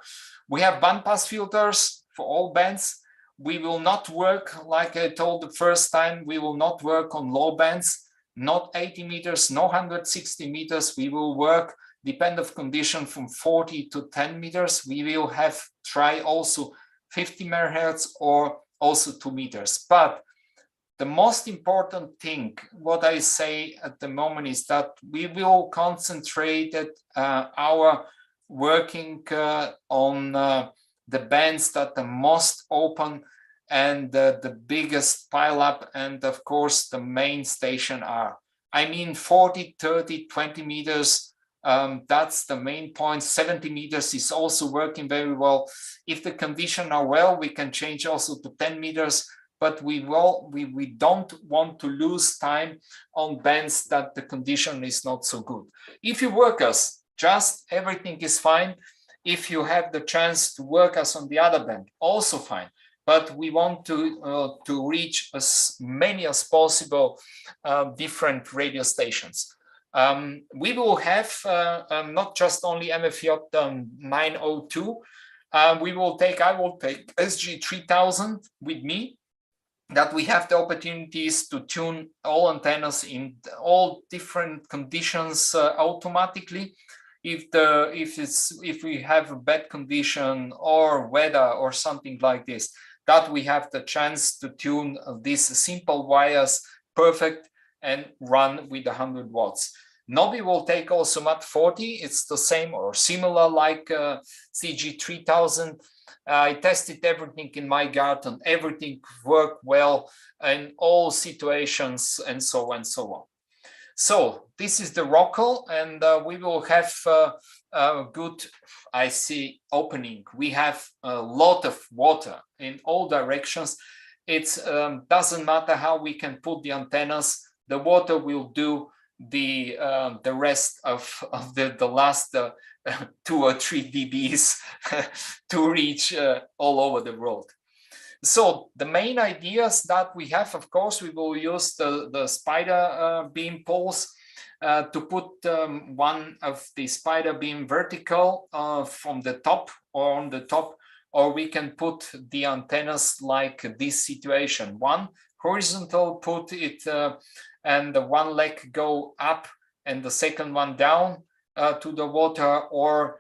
We have bandpass filters for all bands. We will not work, like I told the first time, we will not work on low bands, not 80 meters, no 160 meters. We will work, depend of condition, from 40 to 10 meters. We will have try also 50 megahertz or also 2 meters. But the most important thing, what I say at the moment, is that we will concentrate our working on the bands that the most open and the biggest pile up, and of course the main station are. I mean 40, 30, 20 meters, that's the main point. 70 meters is also working very well. If the conditions are well, we can change also to 10 meters, but we don't want to lose time on bands that the condition is not so good. If you work us, just everything is fine. If you have the chance to work us on the other band, also fine. But we want to reach as many as possible different radio stations. We will have not just only MFJ 902. I will take SG 3000 with me, that we have the opportunities to tune all antennas in all different conditions automatically. If we have a bad condition or weather or something like this, that we have the chance to tune these simple wires perfect and run with 100 watts. Nobby will take also MAT 40. It's the same or similar like CG 3000. I tested everything in my garden. Everything worked well in all situations, and so on and so on. So this is the Rockwell, and we will have a good, I see, opening. We have a lot of water in all directions. It doesn't matter how we can put the antennas. The water will do the rest of the last 2 or 3 dBs to reach all over the world. So the main ideas that we have, of course, we will use the spider beam poles to put one of the spider beam vertical from the top or on the top, or we can put the antennas like this situation. One horizontal, put it and the one leg go up and the second one down to the water, or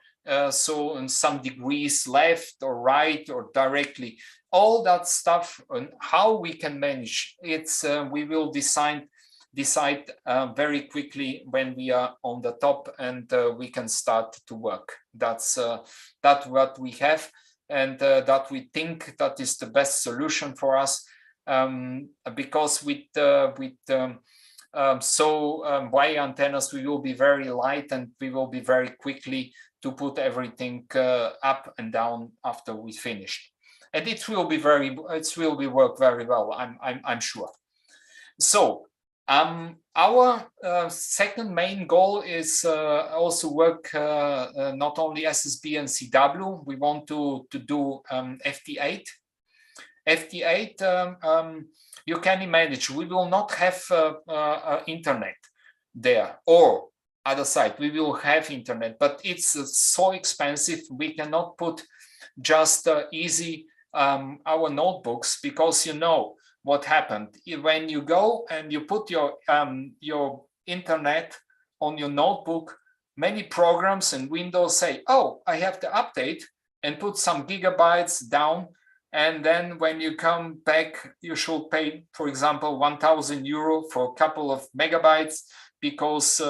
so in some degrees left or right or directly. All that stuff and how we can manage it's we will decide very quickly when we are on the top, and we can start to work. That's what we have, and that we think that is the best solution for us, because with wire antennas we will be very light, and we will be very quickly to put everything up and down after we finished. And it will be work very well, I'm sure. So our second main goal is also work not only SSB and CW. We want to do FT8. FT8, you can imagine, we will not have internet there, or other side, we will have internet, but it's so expensive. We cannot put just easy our notebooks, because you know what happened when you go and you put your internet on your notebook. Many programs and Windows say, oh, I have to update and put some gigabytes down, and then when you come back you should pay, for example, 1,000 euro for a couple of megabytes, because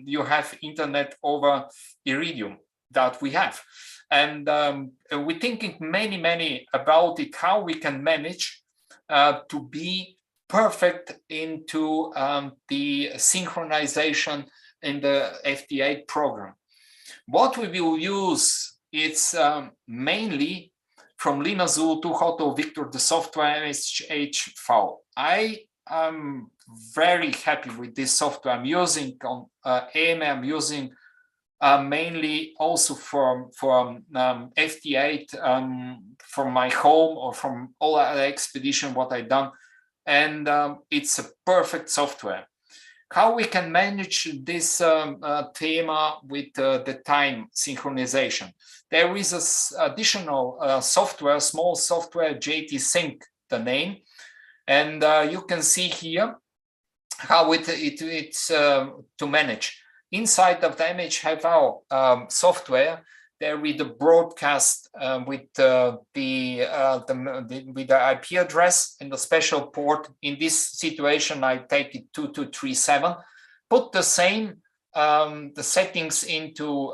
you have internet over Iridium that we have. And we're thinking many about it, how we can manage to be perfect into the synchronization in the FT8 program. What we will use is mainly from Lima Zulu to Hotel Victor, the software MSH file. I am very happy with this software. I'm using on AMA, I'm using mainly also from FT8 from my home or from all other expedition what I've done, and it's a perfect software. How we can manage this thema with the time synchronization? There is an additional software, small software, JT Sync, the name, and you can see here how it's to manage. Inside of the MHFL software, there is the broadcast with the IP address and the special port. In this situation, I take it 2237. Put the same the settings into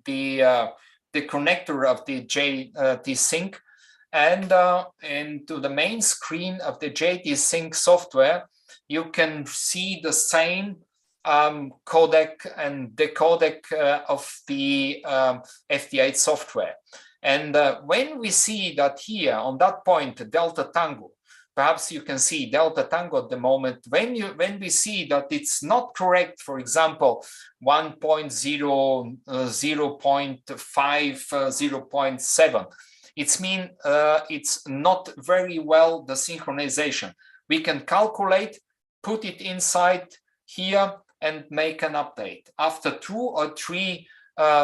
the connector of the JT Sync, and to the main screen of the JT Sync software, you can see the same codec and decodec of the FT8 software. And when we see that here on that point, Delta Tango, perhaps you can see Delta Tango at the moment, when we see that it's not correct, for example, 1.0, 0.5, 0.7, it means it's not very well the synchronization. We can calculate, put it inside here, and make an update. After 2 or 3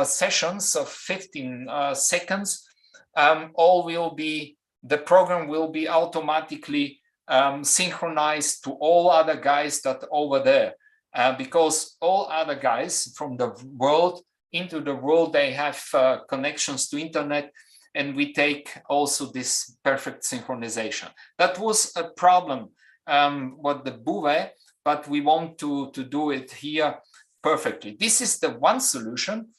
sessions of 15 seconds, the program will be automatically synchronized to all other guys that over there, because all other guys from the world into the world, they have connections to internet, and we take also this perfect synchronization. That was a problem with the Bouvet, but we want to do it here perfectly. This is the one solution,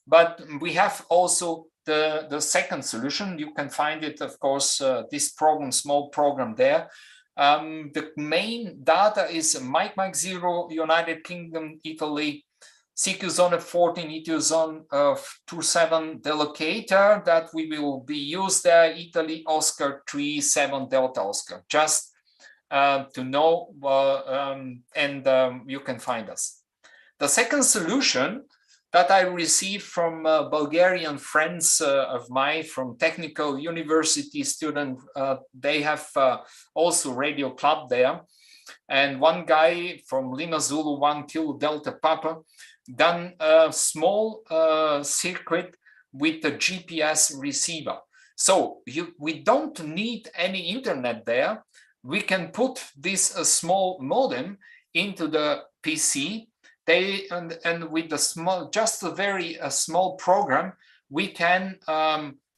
but we have also the second solution. You can find it, of course, this program, small program there. The main data is Mike 0, United Kingdom, Italy, CQ zone 14, ETO zone 27, the locator that we will be used there, Italy, Oscar 37 Delta Oscar, just to know, and you can find us. The second solution that I received from Bulgarian friends of mine from technical university student, they have also radio club there, and one guy from Lima Zulu 1 Kilo Delta Papa done a small circuit with the GPS receiver. So we don't need any internet there. We can put this small modem into the PC. And with the small, just a very small program, we can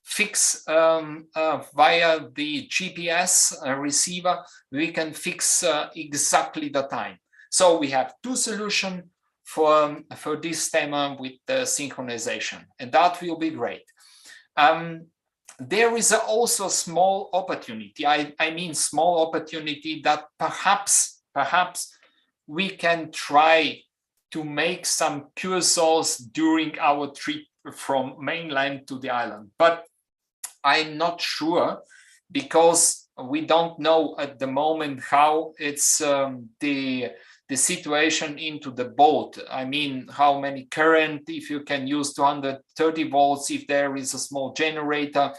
fix via the GPS receiver. We can fix exactly the time. So we have 2 solutions for this theme with the synchronization, and that will be great. There is also a small opportunity. I mean small opportunity that perhaps we can try to make some QSOs during our trip from mainland to the island. But I'm not sure, because we don't know at the moment how it's the situation into the boat. I mean, how many current, if you can use 230 volts, if there is a small generator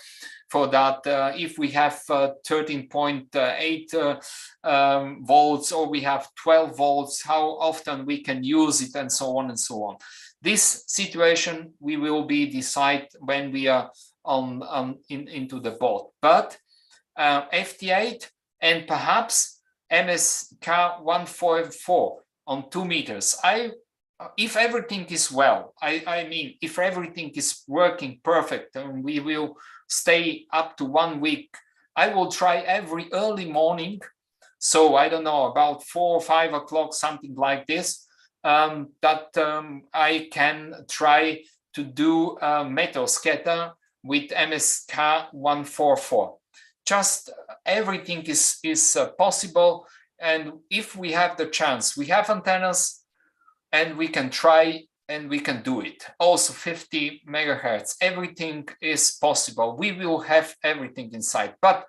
for that, if we have 13.8 volts, or we have 12 volts, how often we can use it, and so on and so on. This situation we will be decide when we are into the boat. But FT8 and perhaps MSK 144 on 2 meters. If everything is well, I mean, if everything is working perfect, and we will stay up to 1 week, I will try every early morning. So I don't know, about 4 or 5 o'clock, something like this, I can try to do metal scatter with MSK 144. Just everything is possible, and if we have the chance, we have antennas, and we can try and we can do it. Also 50 megahertz, everything is possible. We will have everything inside. But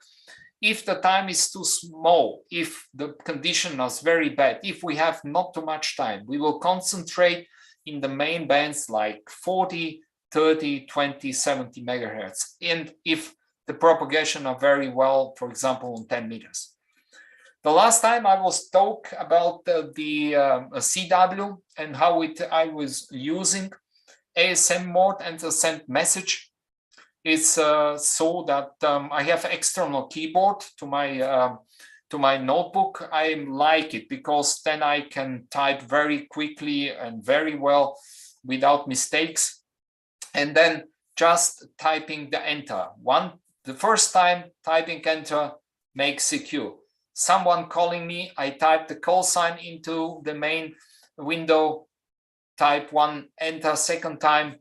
if the time is too small, if the condition is very bad, if we have not too much time, we will concentrate in the main bands like 40, 30, 20, 70 megahertz. And if the propagation are very well, for example, on 10 meters. The last time I was talk about the CW and how I was using ASM mode and the send message. It's so that I have external keyboard to my notebook. I like it because then I can type very quickly and very well without mistakes. And then just typing the enter. The first time typing enter makes secure. Someone calling me, I type the call sign into the main window, type 1, enter, second time,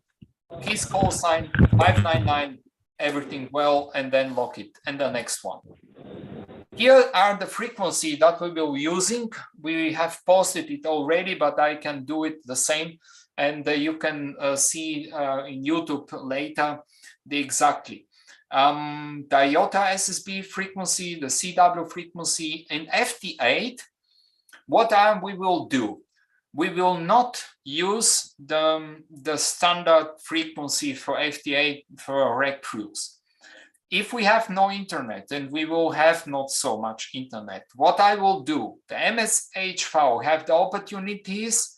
his call sign, 599, everything well, and then lock it, and the next one. Here are the frequency that we will be using. We have posted it already, but I can do it the same, and you can see in YouTube later the exactly. The IOTA SSB frequency, the CW frequency, and FT8, what we will do? We will not use the standard frequency for FT8 for rec crews. If we have no internet, and we will have not so much internet, what I will do, the MSHV have the opportunities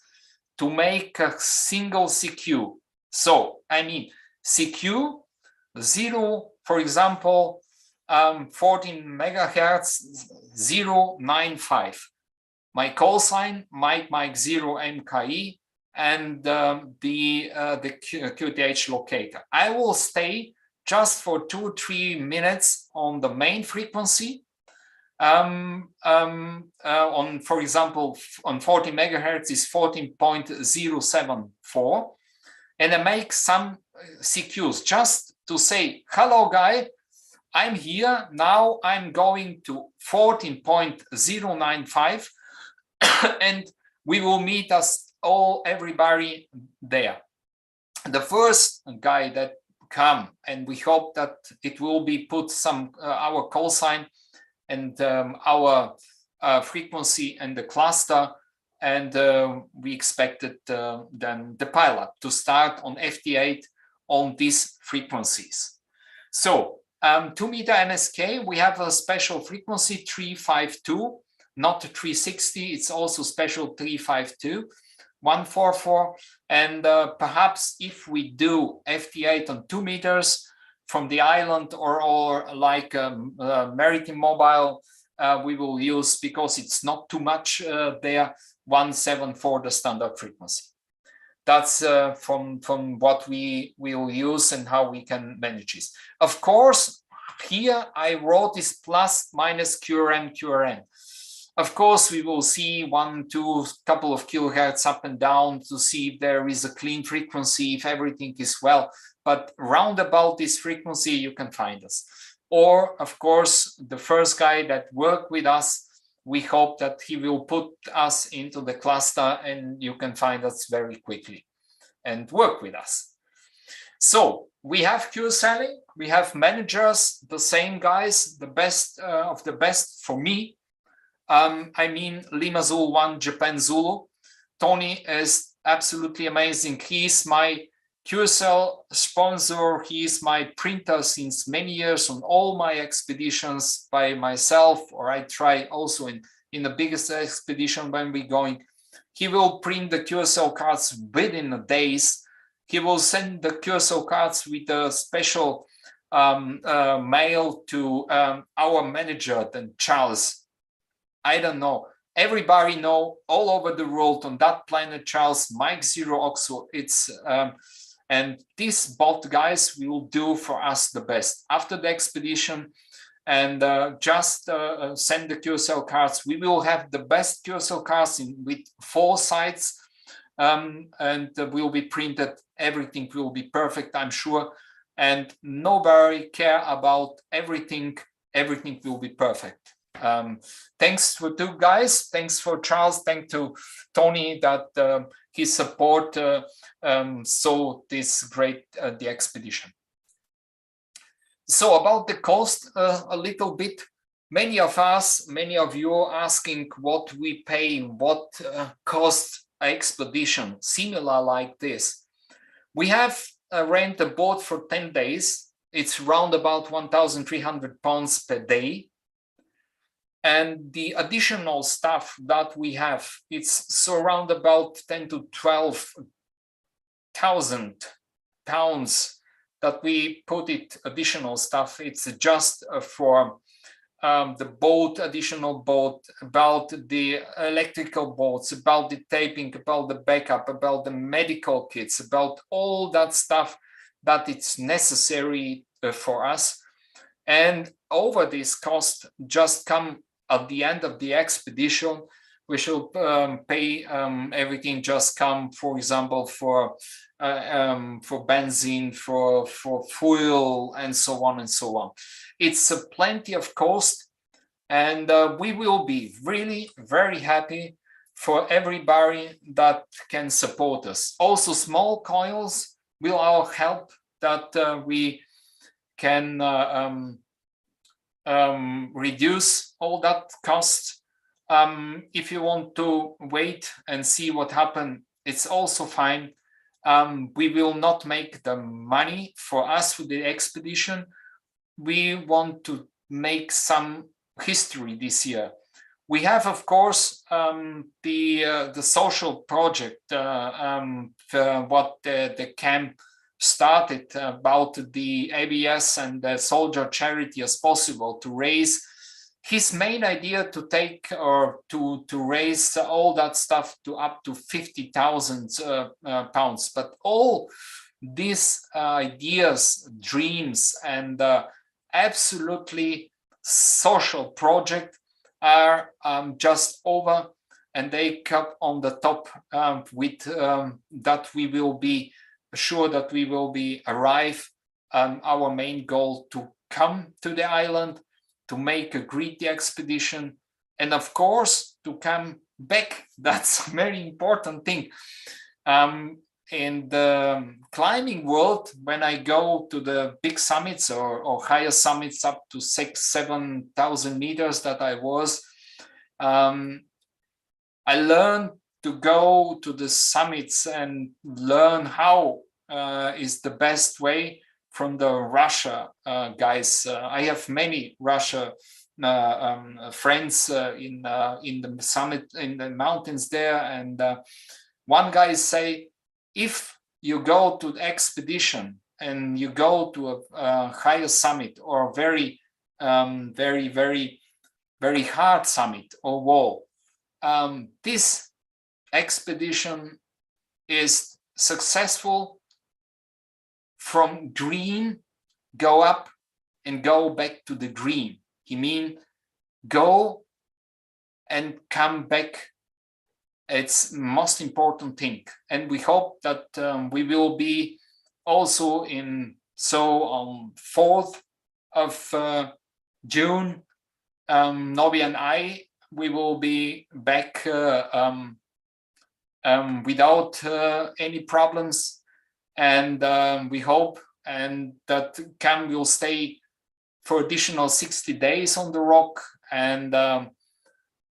to make a single CQ. So, I mean, CQ 0, for example, 14 megahertz 095. My call sign, Mike 0 MKE, and the QTH locator. I will stay just for 2-3 minutes on the main frequency. On, for example, on 40 megahertz is 14.074, and I make some CQs just to say, hello guy, I'm here, now I'm going to 14.095 and we will meet us everybody there. The first guy that come, and we hope that it will be put some our call sign and our frequency and the cluster, and we expected then the pilot to start on FT8 on these frequencies. So 2 meter MSK, we have a special frequency 352, not 360, it's also special 352, 144, and perhaps if we do FT8 on 2 meters from the island or like Maritime Mobile, we will use, because it's not too much there, 174, the standard frequency. That's from what we will use and how we can manage this. Of course, here I wrote this plus minus QRN. Of course, we will see 1, 2, couple of kilohertz up and down to see if there is a clean frequency, if everything is well. But round about this frequency, you can find us. Or, of course, the first guy that worked with us, we hope that he will put us into the cluster and you can find us very quickly and work with us. So we have QSLing, we have managers, the same guys, the best of the best for me. I mean, Lima Zulu 1, Japan Zulu. Tony is absolutely amazing. He's my QSL sponsor. He is my printer since many years on all my expeditions by myself, or I try also in the biggest expedition when we're going. He will print the QSL cards within days. He will send the QSL cards with a special mail to our manager, then Charles. I don't know. Everybody know all over the world on that planet, Charles, Mike 0 Oxford. It's and these both guys will do for us the best after the expedition, and just send the QSL cards. We will have the best QSL cards with 4 sides, and will be printed. Everything will be perfect, I'm sure, and nobody care about everything. Everything will be perfect. Thanks for two guys. Thanks for Charles. Thanks to Tony that his support so this great the expedition. So about the cost a little bit. Many of you are asking what we pay, what costs an expedition similar like this. We have rent a boat for 10 days. It's around about 1,300 pounds per day. And the additional stuff that we have, it's so around about 10 to 12,000 pounds that we put it additional stuff. It's just for the boat, additional boat, about the electrical boats, about the taping, about the backup, about the medical kits, about all that stuff that it's necessary for us. And over this cost just come at the end of the expedition, we should pay everything just come, for example, for benzene, for fuel, and so on and so on. It's plenty of cost, and we will be really very happy for everybody that can support us. Also, small coils will all help that we can reduce all that cost. If you want to wait and see what happened, it's also fine. We will not make the money for us for the expedition. We want to make some history this year. We have, of course, the social project, what the camp started about the ABS and the soldier charity as possible to raise. His main idea to take or to raise all that stuff to up to 50,000 pounds. But all these ideas, dreams, and absolutely social project are just over, and they come on the top with that we will be sure that we will be arrive our main goal to come to the island, to make a great expedition, and of course to come back. That's a very important thing. In the climbing world, when I go to the big summits or higher summits up to 6,000-7,000 meters that I was, I learned to go to the summits and learn how is the best way from the Russia guys. I have many Russia friends in the summit, in the mountains there, and one guy say, if you go to the expedition and you go to a higher summit or very hard summit or wall, this expedition is successful from green, go up and go back to the green. He mean go and come back. It's most important thing, and we hope that we will be also on 4th of June. Nobby and I, we will be back without any problems, and we hope and that Cam will stay for additional 60 days on the rock, and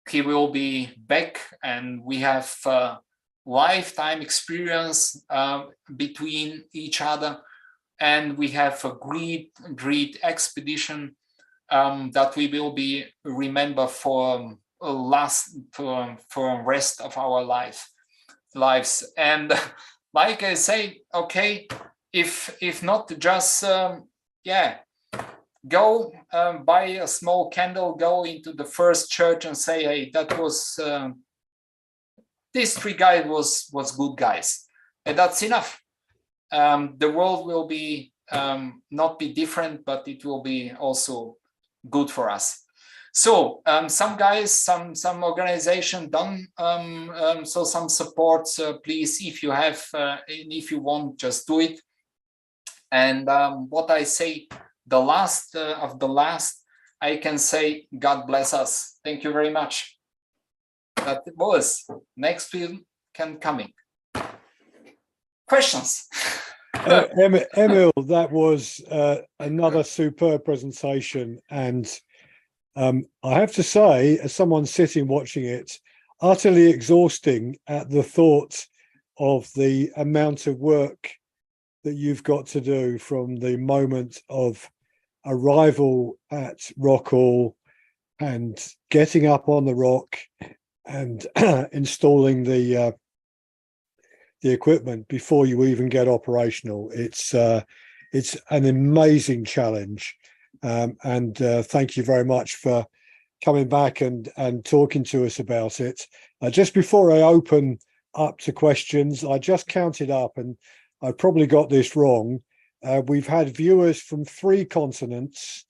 he will be back, and we have lifetime experience between each other, and we have a great expedition that we will be remember for rest of our lives. And like I say, okay, if not, just go buy a small candle, go into the first church and say, hey, that was these three guys was good guys, and that's enough. The world will be not be different, but it will be also good for us. So some guys, some organization done so some support. Please, if you have and if you want, just do it. And what I say, the last of the last, I can say God bless us. Thank you very much. That was next film can coming. Questions? Emil, that was another superb presentation, and I have to say, as someone sitting watching it, utterly exhausting at the thought of the amount of work that you've got to do from the moment of arrival at Rockall and getting up on the rock and installing the equipment before you even get operational. It's an amazing challenge, and thank you very much for coming back and talking to us about it. Just before I open up to questions, I just counted up, and I probably got this wrong. We've had viewers from 3 continents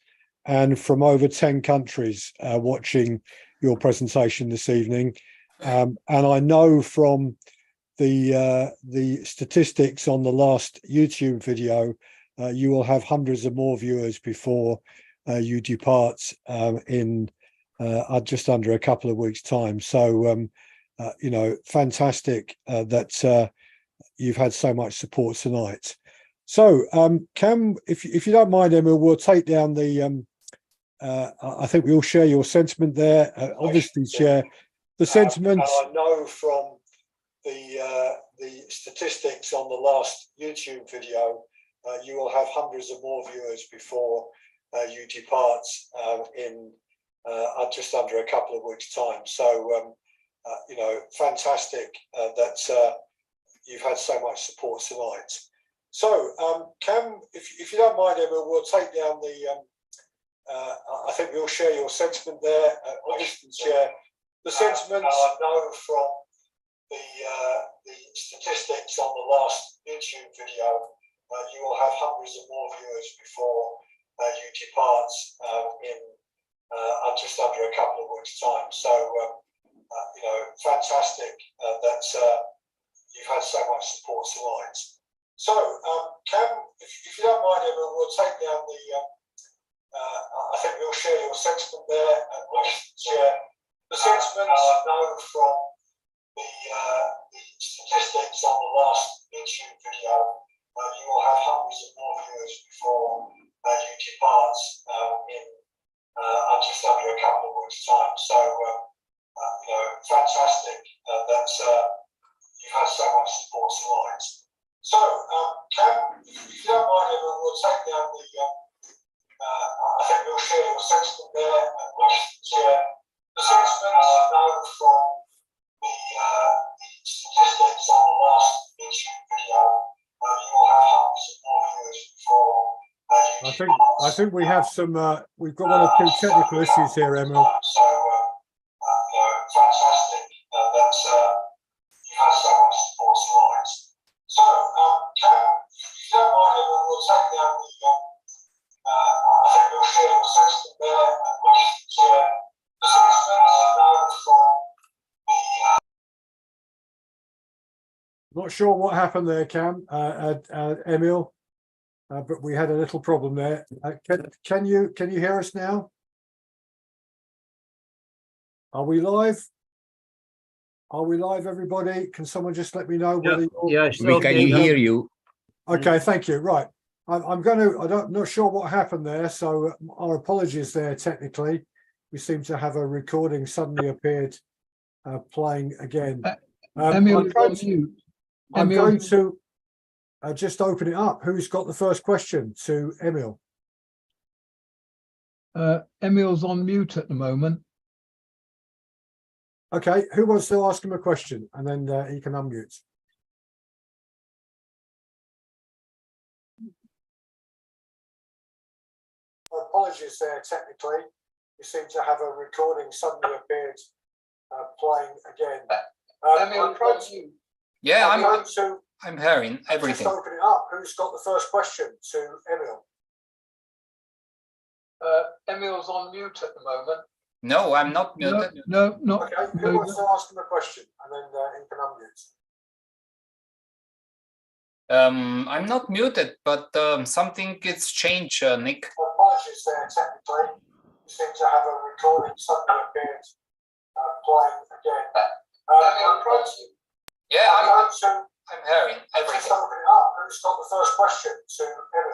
and from over 10 countries watching your presentation this evening, and I know from the statistics on the last YouTube video, you will have hundreds of more viewers before you depart in just under a couple of weeks' time. So, you know, fantastic that you've had so much support tonight. So, Cam, if you don't mind, Emil, we'll take down the. I think we all share your sentiment there. Obviously, share the sentiments. I know from the statistics on the last YouTube video, you will have hundreds of more viewers before you depart in just under a couple of weeks' time. So, you know, fantastic that you've had so much support tonight. So, Cam, if you don't mind, Emma, we'll take down the. I think we'll share your sentiment there. Obviously, share the sentiments. I know from the statistics on the last YouTube video, you will have hundreds of more viewers before you depart in just under a couple of weeks' time. So, you know, fantastic that you've had so much support tonight. So, Cam, if you don't mind, Emma, we'll take down the. I think we'll share your sentiment there. Share the sentiments. I know from the statistics on the last YouTube video, you will have hundreds of more viewers before you depart in just under a couple of weeks' time. So, you know, fantastic that you've had so much support tonight. So, Cam, if you don't mind, Emma, we'll take down the. I think we'll share your sentiment there. Share the sentiments. I know from the statistics on the last YouTube video, you will have hundreds of more viewers before. I think we have some. We've got 1 or 2 technical issues here, Emil. So, you know, fantastic that you've had so much support tonight. So, Cam, if you don't mind, Emil, we'll take down the. I think we'll share your sentiment there. Share the sentiments. I know from the. Not sure what happened there, Cam, Emil, but we had a little problem there. Can you hear us now? Are we live? Are we live, everybody? Can someone just let me know whether yeah, we can hear you. Okay, thank you. Right, I'm not sure what happened there, so our apologies there. Technically, we seem to have a recording suddenly appeared playing again. Emil, I'm going to just open it up. Who's got the first question to Emil? Emil's on mute at the moment. Okay, who wants to ask him a question? And then he can unmute. Apologies there, technically. We seem to have a recording suddenly appeared playing again. Emil, yeah, I'm hearing everything. Just open it up. Who's got the first question to Emil? Emil's on mute at the moment. No, I'm not muted. No, not. Okay, who wants to ask him a question? And then he can unmute. I'm not muted, but something gets changed, Nick. Apologies there, technically. seem to have a recording suddenly appeared playing again. Yeah, I'm hearing just everything. open it up. Let's start the first question to Emil.